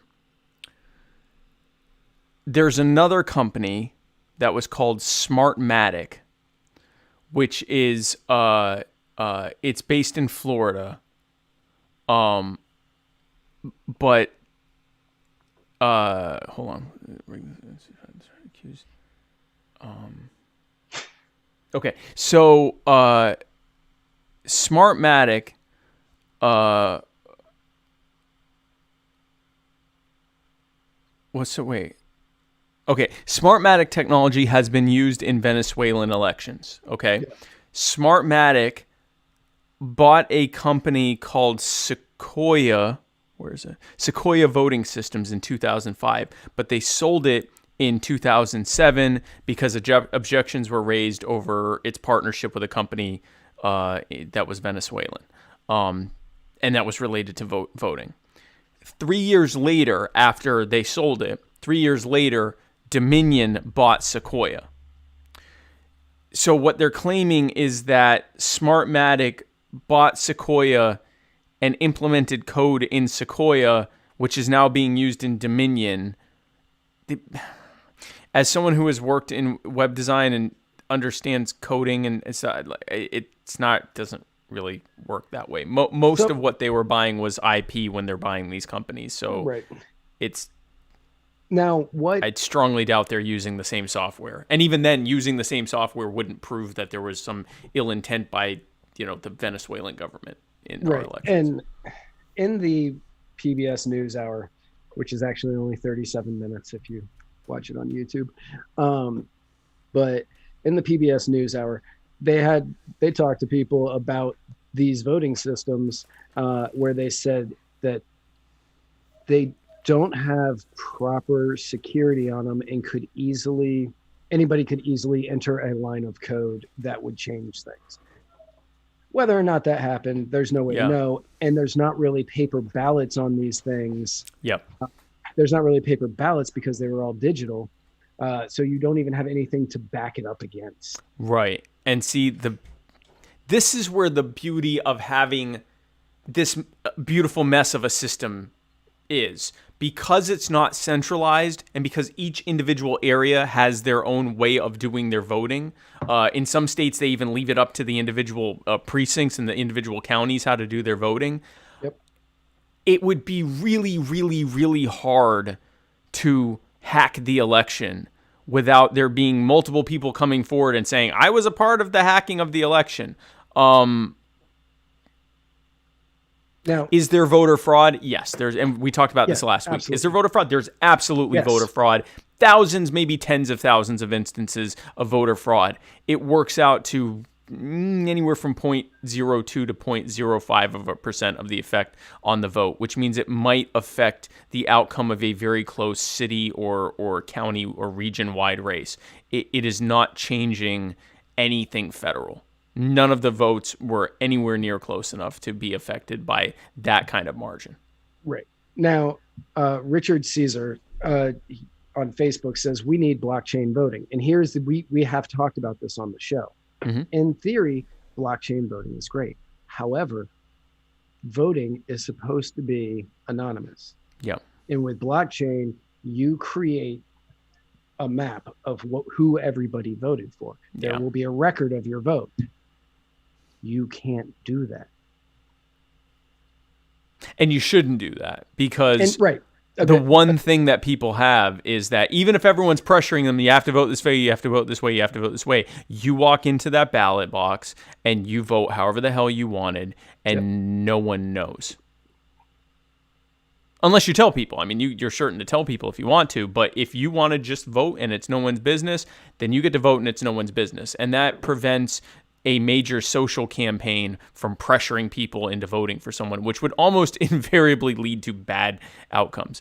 There's another company that was called Smartmatic, which is it's based in Florida, but hold on. Okay, so Smartmatic, Okay, Smartmatic technology has been used in Venezuelan elections. Okay, yeah. Smartmatic bought a company called Sequoia. Where is it? Sequoia Voting Systems in 2005, but they sold it in 2007 because objections were raised over its partnership with a company that was Venezuelan, and that was related to voting. 3 years later, after they sold it, 3 years later, Dominion bought Sequoia. So what they're claiming is that Smartmatic bought Sequoia and implemented code in Sequoia, which is now being used in Dominion. As someone who has worked in web design and understands coding, and doesn't really work that way. Most of what they were buying was IP when they're buying these companies. So right. It's now what I'd strongly doubt they're using the same software. And even then, using the same software wouldn't prove that there was some ill intent by, the Venezuelan government in our elections. And in the PBS NewsHour, which is actually only 37 minutes if you watch it on YouTube, but in the PBS NewsHour, they talked to people about these voting systems, where they said that they don't have proper security on them and anybody could easily enter a line of code that would change things. Whether or not that happened, there's no way to know. And there's not really paper ballots on these things. Yep. There's not really paper ballots because they were all digital. So you don't even have anything to back it up against. Right. And see, this is where the beauty of having this beautiful mess of a system is. Because it's not centralized and because each individual area has their own way of doing their voting. In some states, they even leave it up to the individual precincts and the individual counties how to do their voting. Yep. It would be really, really, really hard to hack the election without there being multiple people coming forward and saying, I was a part of the hacking of the election. Now, is there voter fraud? Yes, and we talked about this last week. Absolutely. Is there voter fraud? There's absolutely voter fraud. Thousands, maybe tens of thousands of instances of voter fraud. It works out to anywhere from 0.02 to 0.05% of the effect on the vote, which means it might affect the outcome of a very close city or county or region-wide race. It is not changing anything federal. None of the votes were anywhere near close enough to be affected by that kind of margin. Right. Now, Richard Caesar on Facebook says, we need blockchain voting. And we have talked about this on the show. Mm-hmm. In theory, blockchain voting is great. However, voting is supposed to be anonymous. Yeah. And with blockchain, you create a map of who everybody voted for. There will be a record of your vote. You can't do that. And you shouldn't do that because the one thing that people have is that even if everyone's pressuring them, you have to vote this way, you have to vote this way, you have to vote this way, you walk into that ballot box and you vote however the hell you wanted and no one knows. Unless you tell people. I mean, you're certain to tell people if you want to, but if you want to just vote and it's no one's business, then you get to vote and it's no one's business. And that prevents a major social campaign from pressuring people into voting for someone, which would almost invariably lead to bad outcomes.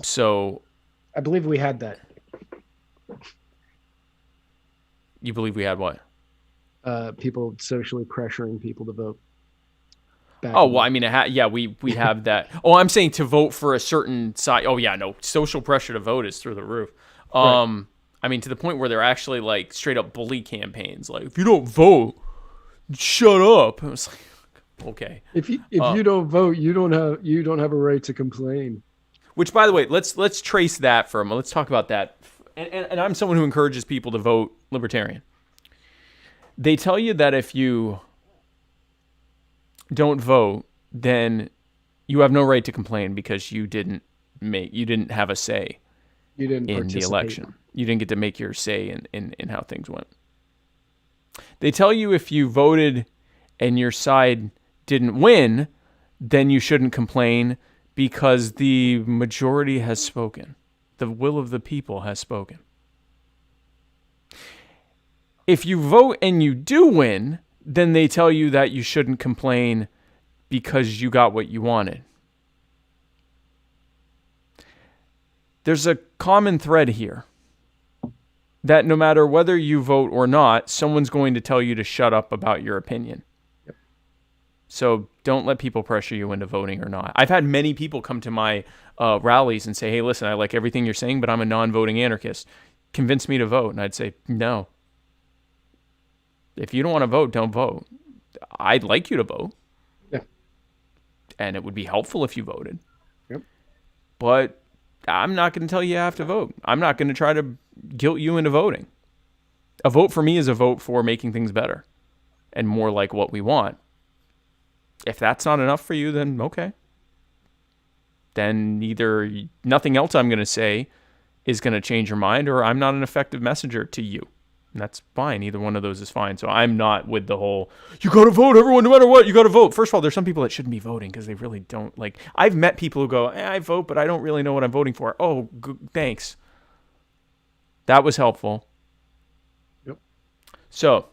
So I believe we had that. You believe we had what? People socially pressuring people to vote. I mean, we have that. Oh, I'm saying to vote for a certain side. Oh yeah, no, social pressure to vote is through the roof. Right. I mean, to the point where they're actually like straight up bully campaigns. Like, if you don't vote, shut up. I was like, okay. If you don't vote, you don't have a right to complain. Which, by the way, let's trace that for a moment. Let's talk about that. And I'm someone who encourages people to vote libertarian. They tell you that if you don't vote, then you have no right to complain because you didn't have a say. You didn't in the election. You didn't get to make your say in how things went. They tell you if you voted and your side didn't win, then you shouldn't complain because the majority has spoken. The will of the people has spoken. If you vote and you do win, then they tell you that you shouldn't complain because you got what you wanted. There's a common thread here that no matter whether you vote or not, someone's going to tell you to shut up about your opinion. Yep. So don't let people pressure you into voting or not. I've had many people come to my rallies and say, hey, listen, I like everything you're saying, but I'm a non-voting anarchist. Convince me to vote. And I'd say, no. If you don't want to vote, don't vote. I'd like you to vote. Yeah. And it would be helpful if you voted. Yep. But I'm not going to tell you have to vote. I'm not going to try to guilt you into voting. A vote for me is a vote for making things better and more like what we want. If that's not enough for you, then okay. Then either nothing else I'm going to say is going to change your mind, or I'm not an effective messenger to you. And that's fine. Either one of those is fine. So I'm not with the whole, you got to vote, everyone, no matter what, you got to vote. First of all, there's some people that shouldn't be voting because they really don't like. I've met people who go, I vote, but I don't really know what I'm voting for. Oh, thanks. That was helpful. Yep. So,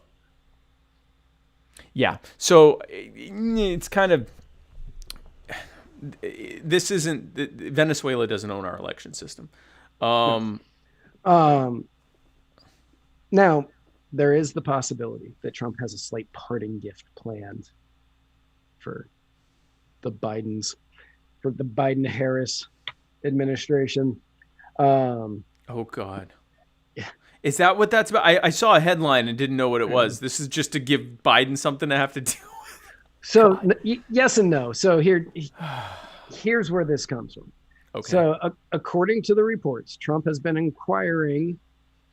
yeah. So it's kind of, this isn't, Venezuela doesn't own our election system. Now, there is the possibility that Trump has a slight parting gift planned for the Biden-Harris administration. Oh, God. Yeah. Is that what that's about? I saw a headline and didn't know what it was. This is just to give Biden something to have to deal with. So, yes and no. So here's where this comes from. Okay. So, according to the reports, Trump has been inquiring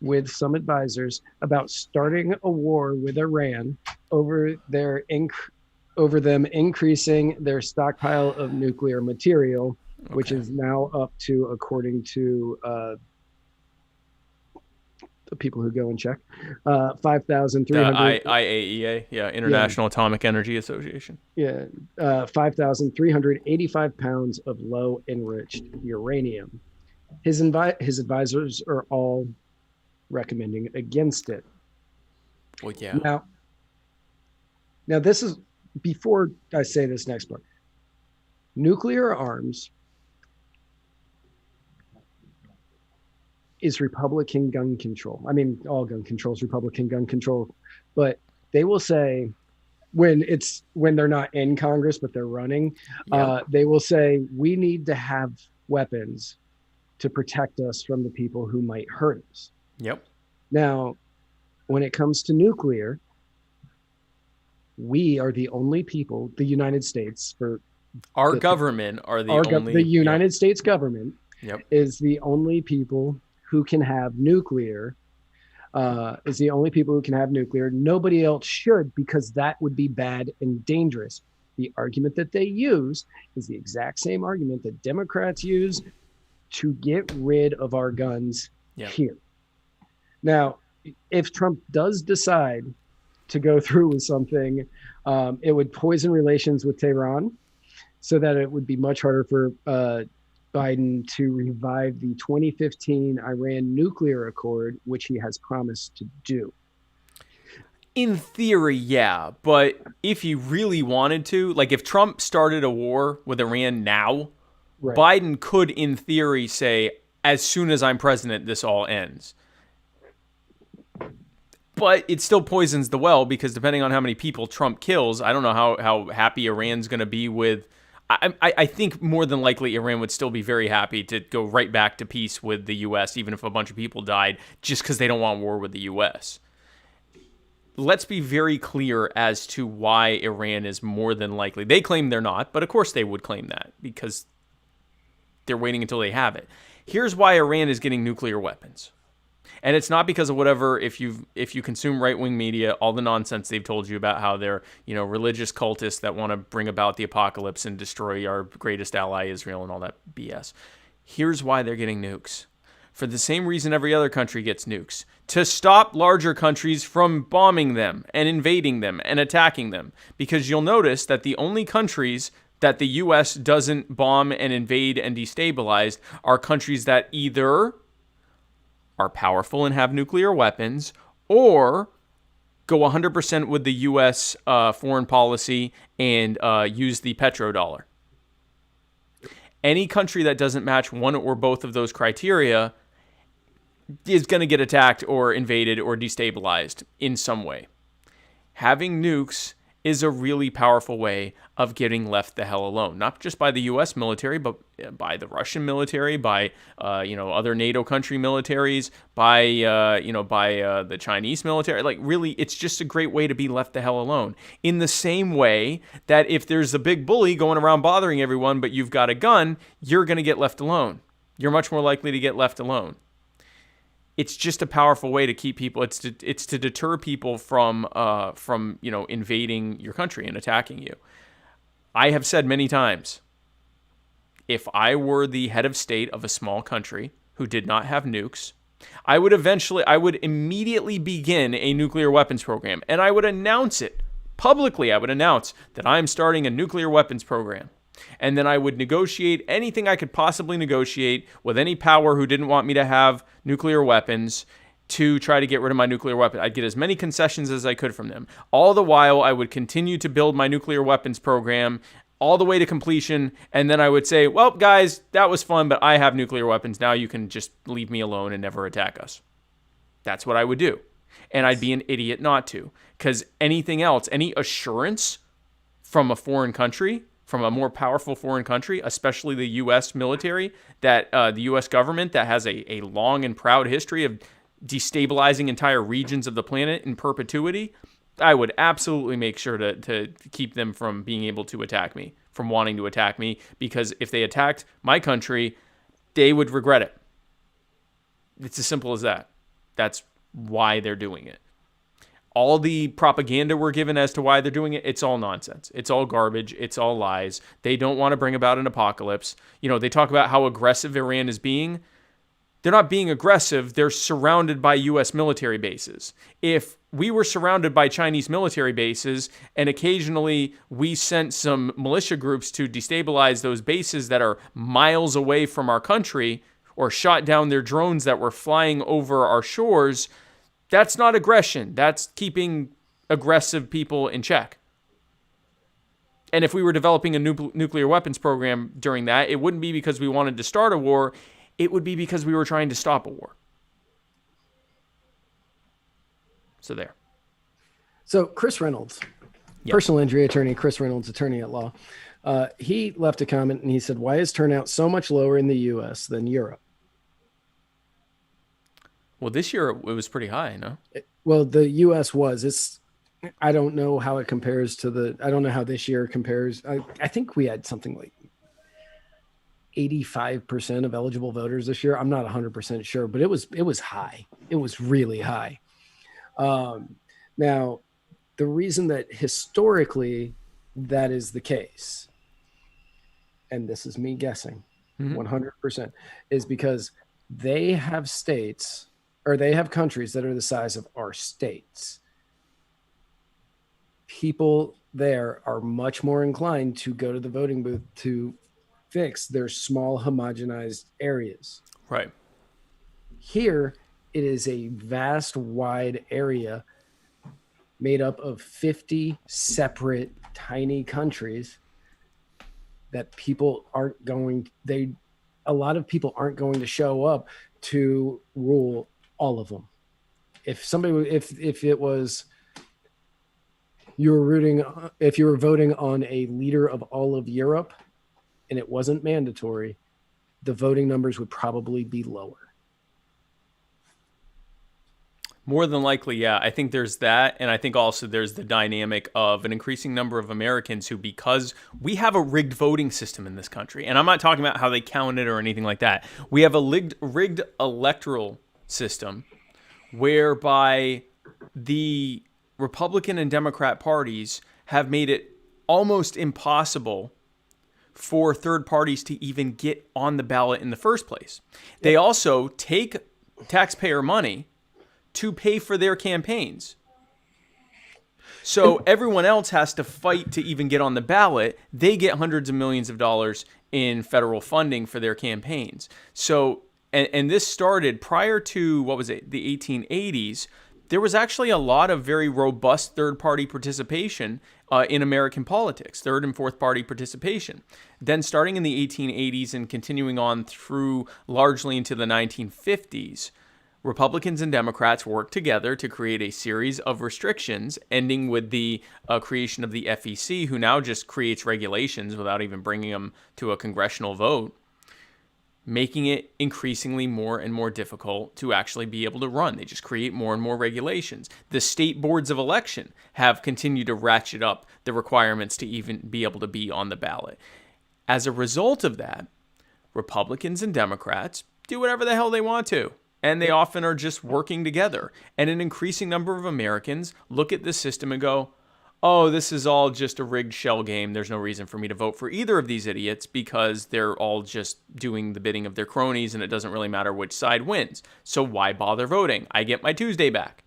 with some advisors about starting a war with Iran over them increasing their stockpile of nuclear material, which is now up to, according to the people who go and check, 5,300. IAEA, International Atomic Energy Association. 5,385 pounds of low enriched uranium. His advisors are all recommending against it. Well, yeah. Now this is, before I say this next part, nuclear arms is Republican gun control. I mean, all gun control is Republican gun control, but they will say when they're not in Congress, but they're running, they will say, we need to have weapons to protect us from the people who might hurt us. Yep. Now, when it comes to nuclear, we are the only people, the United States, the United States government is the only people who can have nuclear, Nobody else should, because that would be bad and dangerous. The argument that they use is the exact same argument that Democrats use to get rid of our guns here. Now, if Trump does decide to go through with something, it would poison relations with Tehran, so that it would be much harder for Biden to revive the 2015 Iran nuclear accord, which he has promised to do. In theory, yeah. But if he really wanted to, like if Trump started a war with Iran now, Biden could, in theory, say, as soon as I'm president, this all ends. But it still poisons the well, because depending on how many people Trump kills, I don't know how happy Iran's going to be with. I think more than likely Iran would still be very happy to go right back to peace with the U.S., even if a bunch of people died, just because they don't want war with the U.S. Let's be very clear as to why Iran is more than likely. They claim they're not, but of course they would claim that, because they're waiting until they have it. Here's why Iran is getting nuclear weapons. And it's not because of whatever, if you consume right-wing media, all the nonsense they've told you about how they're, religious cultists that want to bring about the apocalypse and destroy our greatest ally, Israel, and all that BS. Here's why they're getting nukes. For the same reason every other country gets nukes. To stop larger countries from bombing them and invading them and attacking them. Because you'll notice that the only countries that the U.S. doesn't bomb and invade and destabilize are countries that either are powerful and have nuclear weapons, or go 100% with the U.S. Foreign policy and use the petrodollar. Any country that doesn't match one or both of those criteria is going to get attacked or invaded or destabilized in some way. Having nukes is a really powerful way of getting left the hell alone. Not just by the U.S. military, but by the Russian military, by other NATO country militaries, by the Chinese military. Like, really, it's just a great way to be left the hell alone. In the same way that if there's a big bully going around bothering everyone, but you've got a gun, you're going to get left alone. You're much more likely to get left alone. It's just a powerful way to keep people. It's to deter people from invading your country and attacking you. I have said many times, if I were the head of state of a small country who did not have nukes, I would immediately begin a nuclear weapons program, and I would announce it publicly. I would announce that I'm starting a nuclear weapons program. And then I would negotiate anything I could possibly negotiate with any power who didn't want me to have nuclear weapons to try to get rid of my nuclear weapon. I'd get as many concessions as I could from them. All the while, I would continue to build my nuclear weapons program all the way to completion. And then I would say, well, guys, that was fun, but I have nuclear weapons. Now you can just leave me alone and never attack us. That's what I would do. And I'd be an idiot not to. Because anything else, any assurance from a foreign country, from a more powerful foreign country, especially the U.S. military, that the U.S. government that has a long and proud history of destabilizing entire regions of the planet in perpetuity, I would absolutely make sure to keep them from being able to attack me, from wanting to attack me, because if they attacked my country, they would regret it. It's as simple as that. That's why they're doing it. All the propaganda we're given as to why they're doing it, it's all nonsense. It's all garbage. It's all lies. They don't want to bring about an apocalypse. They talk about how aggressive Iran is being. They're not being aggressive. They're surrounded by U.S. military bases. If we were surrounded by Chinese military bases and occasionally we sent some militia groups to destabilize those bases that are miles away from our country, or shot down their drones that were flying over our shores, that's not aggression. That's keeping aggressive people in check. And if we were developing a nuclear weapons program during that, it wouldn't be because we wanted to start a war. It would be because we were trying to stop a war. So there. So Chris Reynolds, personal injury attorney, Chris Reynolds, attorney at law, he left a comment and he said, why is turnout so much lower in the U.S. than Europe? Well, this year it was pretty high, no? Well, the U.S. was. I don't know how it compares to I don't know how this year compares. I think we had something like 85% of eligible voters this year. I'm not 100% sure, but it was high. It was really high. Now, the reason that historically that is the case, and this is me guessing, 100%, is because they have states, or they have countries that are the size of our states. People there are much more inclined to go to the voting booth to fix their small homogenized areas. Right. Here, it is a vast, wide area made up of 50 separate tiny countries that a lot of people aren't going to show up to rule all of them. If you were voting on a leader of all of Europe and it wasn't mandatory, the voting numbers would probably be lower. More than likely, yeah. I think there's that, and I think also there's the dynamic of an increasing number of Americans who, because we have a rigged voting system in this country, and I'm not talking about how they count it or anything like that. We have a rigged electoral system whereby the Republican and Democrat parties have made it almost impossible for third parties to even get on the ballot in the first place. They also take taxpayer money to pay for their campaigns. So everyone else has to fight to even get on the ballot. They get hundreds of millions of dollars in federal funding for their campaigns. So, and this started prior to, the 1880s. There was actually a lot of very robust third-party participation in American politics, third and fourth party participation. Then starting in the 1880s and continuing on through largely into the 1950s, Republicans and Democrats worked together to create a series of restrictions, ending with the creation of the FEC, who now just creates regulations without even bringing them to a congressional vote, making it increasingly more and more difficult to actually be able to run. They just create more and more regulations. The state boards of election have continued to ratchet up the requirements to even be able to be on the ballot. As a result of that, Republicans and Democrats do whatever the hell they want to. And they often are just working together. And an increasing number of Americans look at this system and go, oh, this is all just a rigged shell game. There's no reason for me to vote for either of these idiots because they're all just doing the bidding of their cronies and it doesn't really matter which side wins. So why bother voting? I get my Tuesday back.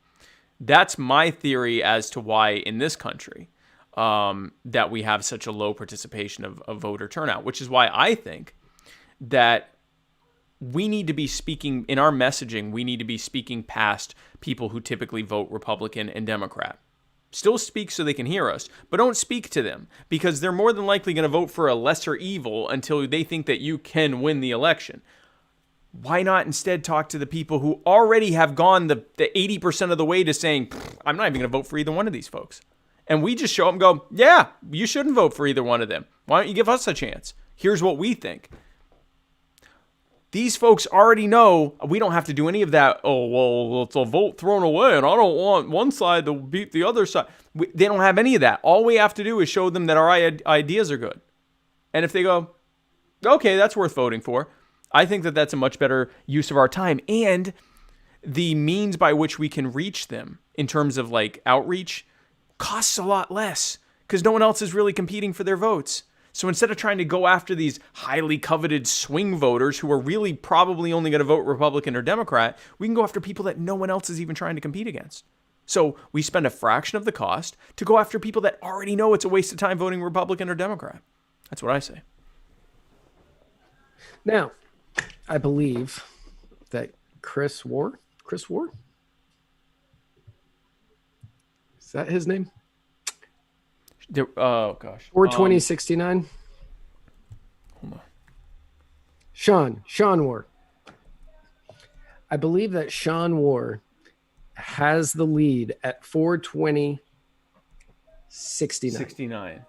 That's my theory as to why in this country that we have such a low participation of voter turnout, which is why I think that we need to be speaking in our messaging. We need to be speaking past people who typically vote Republican and Democrat. Still speak so they can hear us, but don't speak to them because they're more than likely going to vote for a lesser evil until they think that you can win the election. Why not instead talk to the people who already have gone the 80% of the way to saying, I'm not even going to vote for either one of these folks. And we just show them and go, yeah, you shouldn't vote for either one of them. Why don't you give us a chance? Here's what we think. These folks already know we don't have to do any of that. Oh, well, it's a vote thrown away, and I don't want one side to beat the other side. They don't have any of that. All we have to do is show them that our ideas are good. And if they go, okay, that's worth voting for, I think that that's a much better use of our time. And the means by which we can reach them in terms of like outreach costs a lot less because no one else is really competing for their votes. So instead of trying to go after these highly coveted swing voters who are really probably only going to vote Republican or Democrat, we can go after people that no one else is even trying to compete against. So we spend a fraction of the cost to go after people that already know it's a waste of time voting Republican or Democrat. That's what I say. Now, I believe that Chris War? Is that his name? Oh, gosh. 42069. Hold on. Sean War. I believe that Sean War has the lead at 420-69. 69.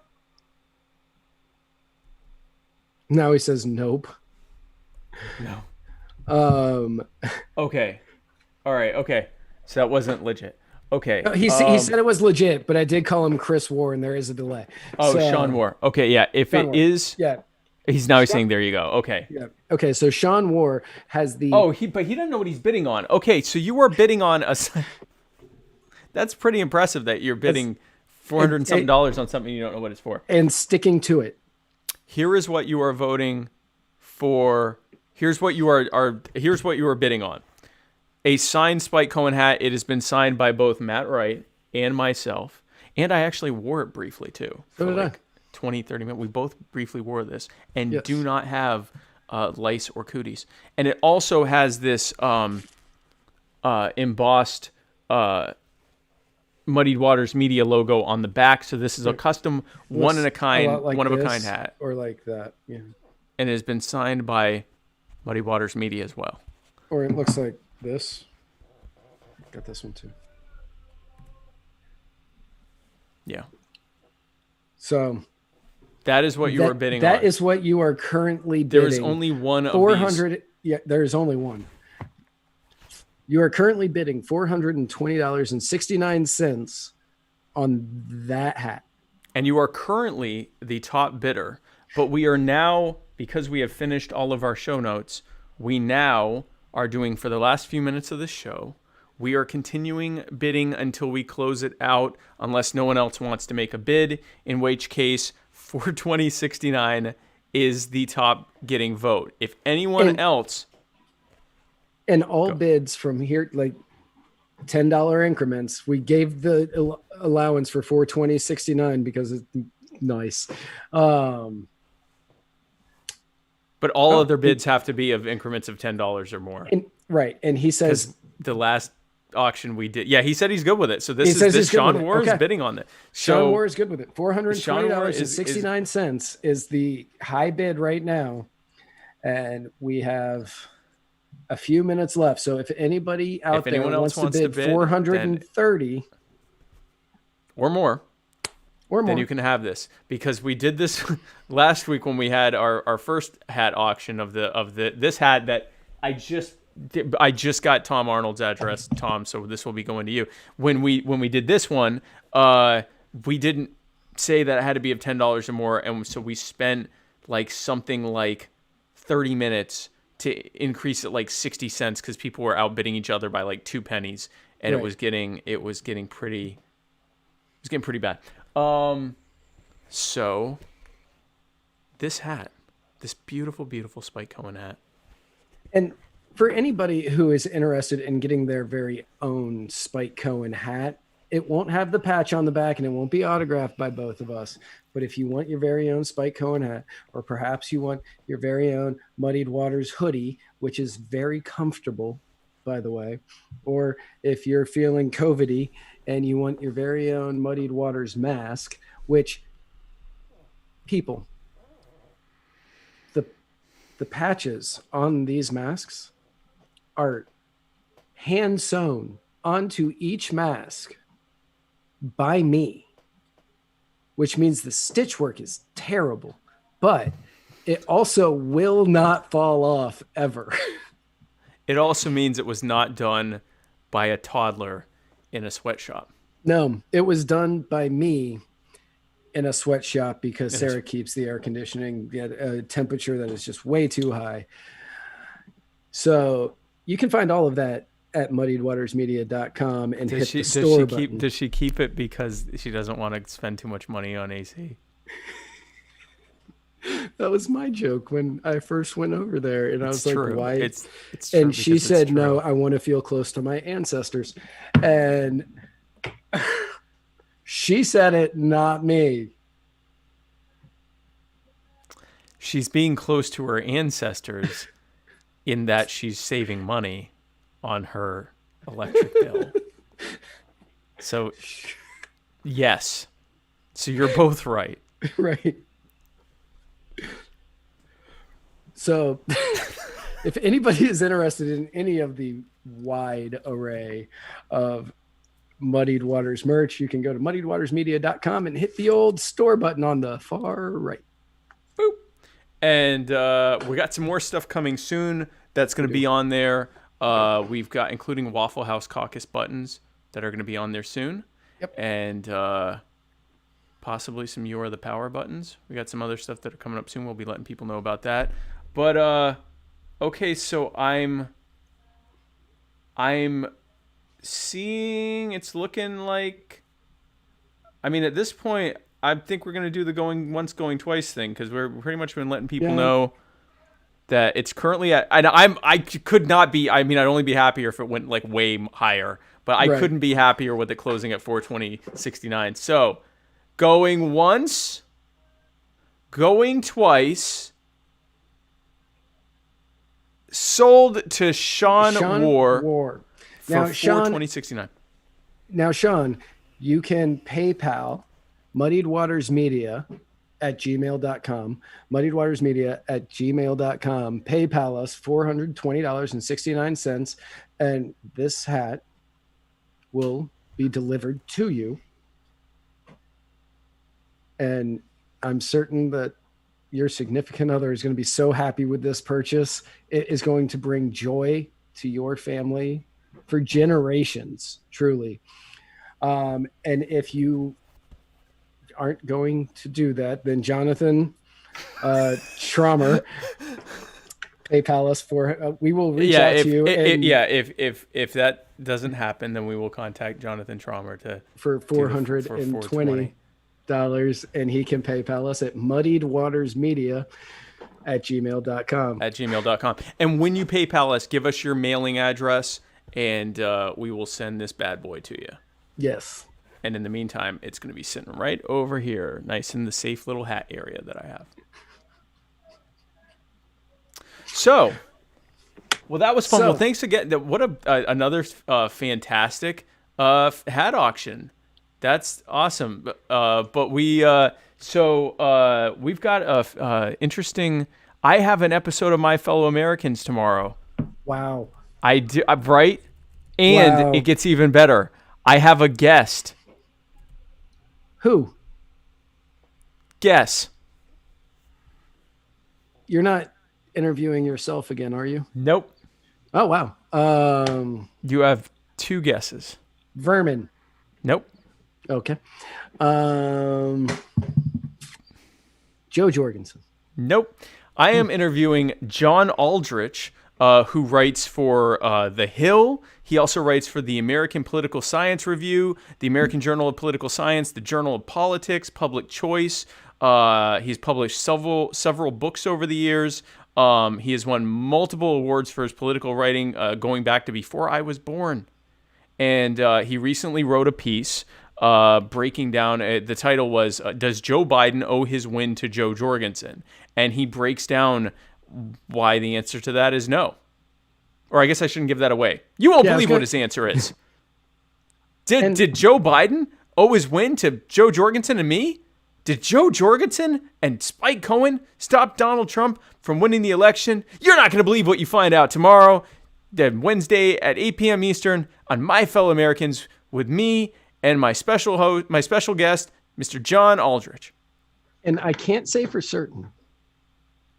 Now he says nope. No. Okay. All right. Okay. So that wasn't legit. Okay. He said it was legit, but I did call him Chris War, and there is a delay. Oh, so, Sean War. Okay, yeah. If Sean it War. Is, yeah. He's saying there you go. Okay. Yeah. Okay. So Sean War has the. Oh, but he doesn't know what he's bidding on. Okay, so you are bidding on a. That's pretty impressive that you're bidding $400 and something on something you don't know what it's for, and sticking to it. Here is what you are voting for. Here's what you are. Here's what you are bidding on. A signed Spike Cohen hat. It has been signed by both Matt Wright and myself. And I actually wore it briefly, too. So did I. 20, 30 minutes. We both briefly wore this and do not have lice or cooties. And it also has this embossed Muddied Waters Media logo on the back. So this is a custom one-of-a-kind hat. Or like that, yeah. And it has been signed by Muddied Waters Media as well. Or it looks like this. Got this one too. Yeah. So that is what you are bidding on. That is what you are currently bidding. There is only one of 400. These. Yeah, there is only one. You are currently bidding $420.69 on that hat. And you are currently the top bidder. But we are now, because we have finished all of our show notes, we now are doing, for the last few minutes of this show, we are continuing bidding until we close it out, unless no one else wants to make a bid, in which case 420.69 is the top getting vote. If anyone else... And all bids from here, like $10 increments, we gave the allowance for 420.69 because it's nice. But all other bids have to be of increments of $10 or more. Right. And he says the last auction we did. Yeah, he said he's good with it. So this Sean War is bidding on it. Sean War is good with it. $420.69 is the high bid right now. And we have a few minutes left. So if anybody out there anyone else wants to bid 430 or more, or more, then you can have this, because we did this last week when we had our first hat auction of this hat that I just got Tom Arnold's address, Tom, so this will be going to you. When we did this one, we didn't say that it had to be of $10 or more, and so we spent something like 30 minutes to increase it 60 cents because people were outbidding each other by 2 pennies, and Right. it was getting pretty bad. So this hat, this beautiful, beautiful Spike Cohen hat. And for anybody who is interested in getting their very own Spike Cohen hat, it won't have the patch on the back and it won't be autographed by both of us. But if you want your very own Spike Cohen hat, or perhaps you want your very own Muddied Waters hoodie, which is very comfortable, by the way, or if you're feeling COVID-y and you want your very own Muddied Waters mask, which people, the patches on these masks are hand sewn onto each mask by me, which means the stitch work is terrible, but it also will not fall off ever. It also means it was not done by a toddler in a sweatshop. No, it was done by me in a sweatshop because Sarah keeps the air conditioning at a temperature that is just way too high. So you can find all of that at muddiedwatersmedia.com and hit the store button. Does she keep it because she doesn't want to spend too much money on AC? That was my joke when I first went over there, and I was like, "Why?" It's true, and she said, true. "No, I want to feel close to my ancestors," and she said it, not me. She's being close to her ancestors in that she's saving money on her electric bill. So, yes. So you're both right. Right. So if anybody is interested in any of the wide array of Muddied Waters merch, you can go to muddiedwatersmedia.com and hit the old store button on the far right. Boop. And we got some more stuff coming soon that's going to be on there. We've got, including Waffle House Caucus buttons that are going to be on there soon. Yep. And possibly some You Are the Power buttons. We got some other stuff that are coming up soon. We'll be letting people know about that. But okay, so I'm seeing, it's looking like, I mean, at this point, I think we're going to do the going once, going twice thing, because we're pretty much been letting people know that it's currently at, I could not be, I mean, I'd only be happier if it went way higher, but I couldn't be happier with it closing at $420.69. So going once, going twice, sold to Sean War for $420.69. Now, Sean, you can PayPal muddiedwatersmedia at gmail.com, muddiedwatersmedia@gmail.com, PayPal us $420.69, and this hat will be delivered to you. And I'm certain that your significant other is going to be so happy with this purchase. It is going to bring joy to your family for generations, truly. And if you aren't going to do that, then Jonathan Trommer, PayPal us for, we will reach out to you. If that doesn't happen, then we will contact Jonathan Trommer for $420. And he can PayPal us at muddiedwatersmedia@gmail.com. And when you PayPal us, give us your mailing address, and we will send this bad boy to you. Yes. And in the meantime, it's going to be sitting right over here, nice in the safe little hat area that I have. So, well, that was fun. Well, thanks again. What another fantastic hat auction. That's awesome. But we've got a interesting. I have an episode of My Fellow Americans tomorrow Wow. I do, right? And Wow. it gets even better. I have a guest. Who? Guess. You're not interviewing yourself again, are you? Nope. Oh, wow. You have 2 guesses. Vermin. Nope. Okay. Joe Jorgensen. Nope. I am interviewing John Aldrich, who writes for The Hill. He also writes for the American Political Science Review, the American Journal of Political Science, the Journal of Politics, Public Choice. He's published several books over the years. He has won multiple awards for his political writing, going back to before I was born. And he recently wrote a piece breaking down, the title was, Does Joe Biden Owe His Win to Joe Jorgensen? And he breaks down why the answer to that is no. Or I guess I shouldn't give that away. You won't believe what his answer is. Did Joe Biden owe his win to Joe Jorgensen and me? Did Joe Jorgensen and Spike Cohen stop Donald Trump from winning the election? You're not going to believe what you find out tomorrow, then Wednesday at 8 p.m. Eastern on My Fellow Americans with me and my special host, my special guest, Mr. John Aldrich. And I can't say for certain.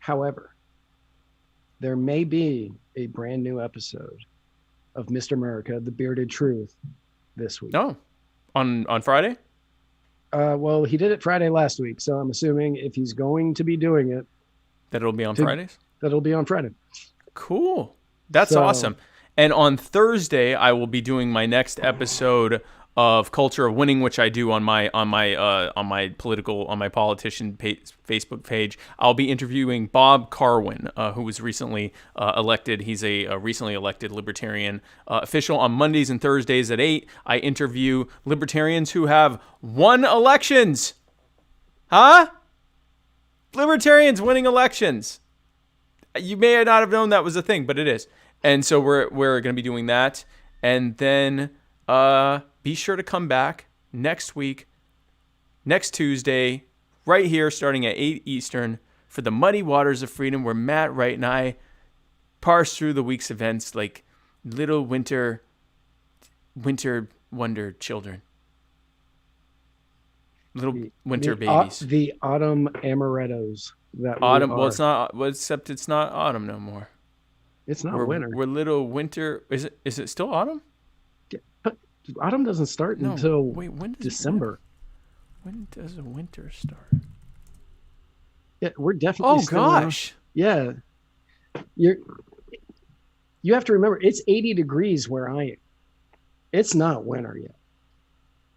However, there may be a brand new episode of Mr. America, The Bearded Truth this week. Oh, on Friday? Well, he did it Friday last week, so I'm assuming if he's going to be doing it, that it'll be on Fridays? That'll be on Friday. Cool. That's awesome. And on Thursday, I will be doing my next episode of Culture of Winning, which I do on my politician Facebook page. I'll be interviewing Bob Carwin, who was recently elected. He's a recently elected libertarian official. On Mondays and Thursdays at 8, I interview libertarians who have won elections. Huh? Libertarians winning elections. You may not have known that was a thing, but it is. And so we're going to be doing that. And then be sure to come back next week, next Tuesday, right here, starting at 8 Eastern, for the Muddy Waters of Freedom, where Matt Wright and I parse through the week's events like little winter wonder children. Little winter babies. The autumn amarettos. Autumn. Well, it's not. Well, except it's not autumn no more. It's not winter. We're little winter. Is it still autumn? Yeah, but autumn doesn't start until when does December. When does winter start? Yeah, we're definitely. Oh gosh. Yeah. You have to remember, it's 80 degrees where I am. It's not winter yet.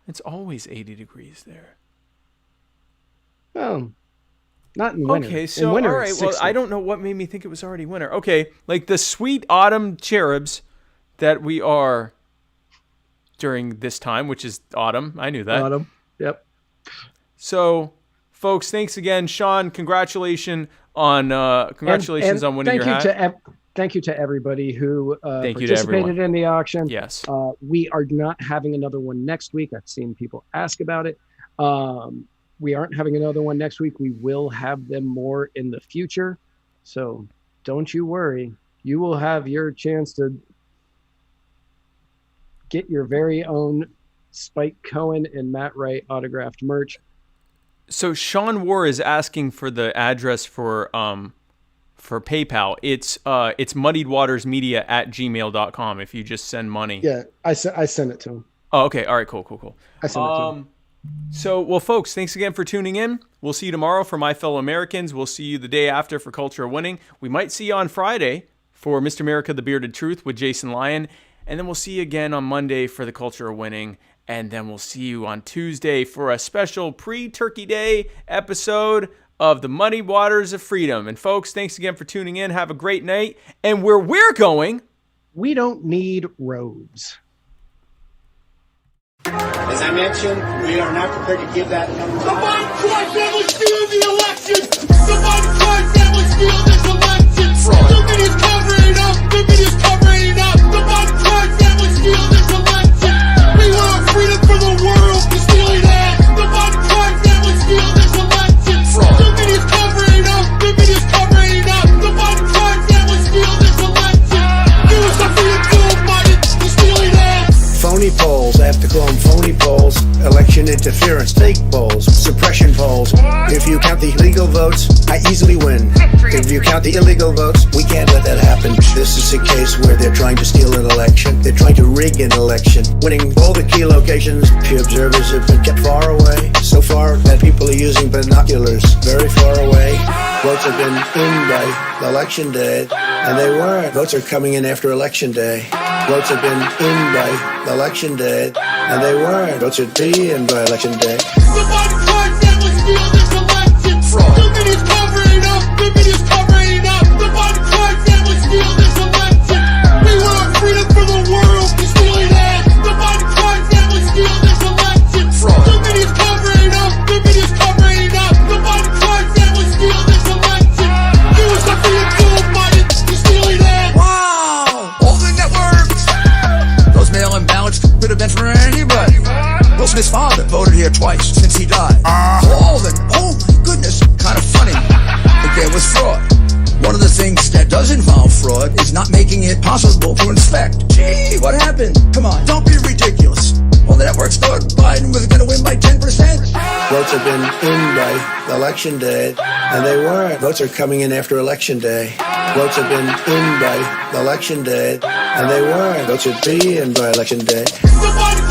It's always 80 degrees there. Oh, not in winter. Okay, so in winter, all right. Well, I don't know what made me think it was already winter. Okay, like the sweet autumn cherubs that we are during this time, which is autumn. I knew that. Autumn. Yep. So, folks, thanks again, Sean. Congratulations on winning your hat. Thank you to everybody who Thank you participated in the auction. Yes. We are not having another one next week. I've seen people ask about it. We aren't having another one next week. We will have them more in the future. So don't you worry. You will have your chance to get your very own Spike Cohen and Matt Wright autographed merch. So Sean War is asking for the address for PayPal. It's muddiedwatersmedia@gmail.com if you just send money. Yeah, I sent it to him. Oh, okay. All right, cool. I sent it to him. So, well, folks, thanks again for tuning in. We'll see you tomorrow for My Fellow Americans. We'll see you the day after for Culture of Winning. We might see you on Friday for Mr. America, The Bearded Truth with Jason Lyon. And then we'll see you again on Monday for the Culture of Winning. And then we'll see you on Tuesday for a special pre-Turkey Day episode of the Muddy Waters of Freedom. And folks, thanks again for tuning in. Have a great night. And where we're going, we don't need roads. As I mentioned, we are not prepared to give that number. The Biden crime family steal the election! The Biden crime family steal this election! Fraud. The media's covering it up! The media's covering it up! The Biden crime family steal this election! We want freedom for the world! You're stealing that! The Biden crime family steal this election! Fraud. The media's covering it up! The media's covering it up! The Biden crime family steal this election! legal votes, I easily win. If you count the illegal votes, we can't let that happen. This is a case where they're trying to steal an election. They're trying to rig an election. Winning all the key locations, pew observers have been kept far away. So far that people are using binoculars very far away. Votes have been in by election day, and they weren't. Votes are coming in after election day. Votes have been in by election day, and they weren't. Votes should be in by election day. Somebody tried that was steal this election. Fraud. The media's covering up. The media's covering up. Somebody tried that was steal this election. We want freedom for the world. You're stealing that. Somebody tried that was steal this election. Fraud. The media's covering up. The media's covering up. Somebody tried that was steal this election. You was not being told by it. You're stealing that. Wow! All the networks! Those mail-in ballots could have been for anybody. Will Smith's father voted here twice since he died. Walden, oh my goodness, kind of funny. But there was fraud. One of the things that does involve fraud is not making it possible to inspect. Gee, what happened? Come on, don't be ridiculous. All the networks thought Biden was going to win by 10%. Votes have been in by election day, and they weren't. Votes are coming in after election day. Votes have been in by election day, and they weren't. Votes should be in by election day. Somebody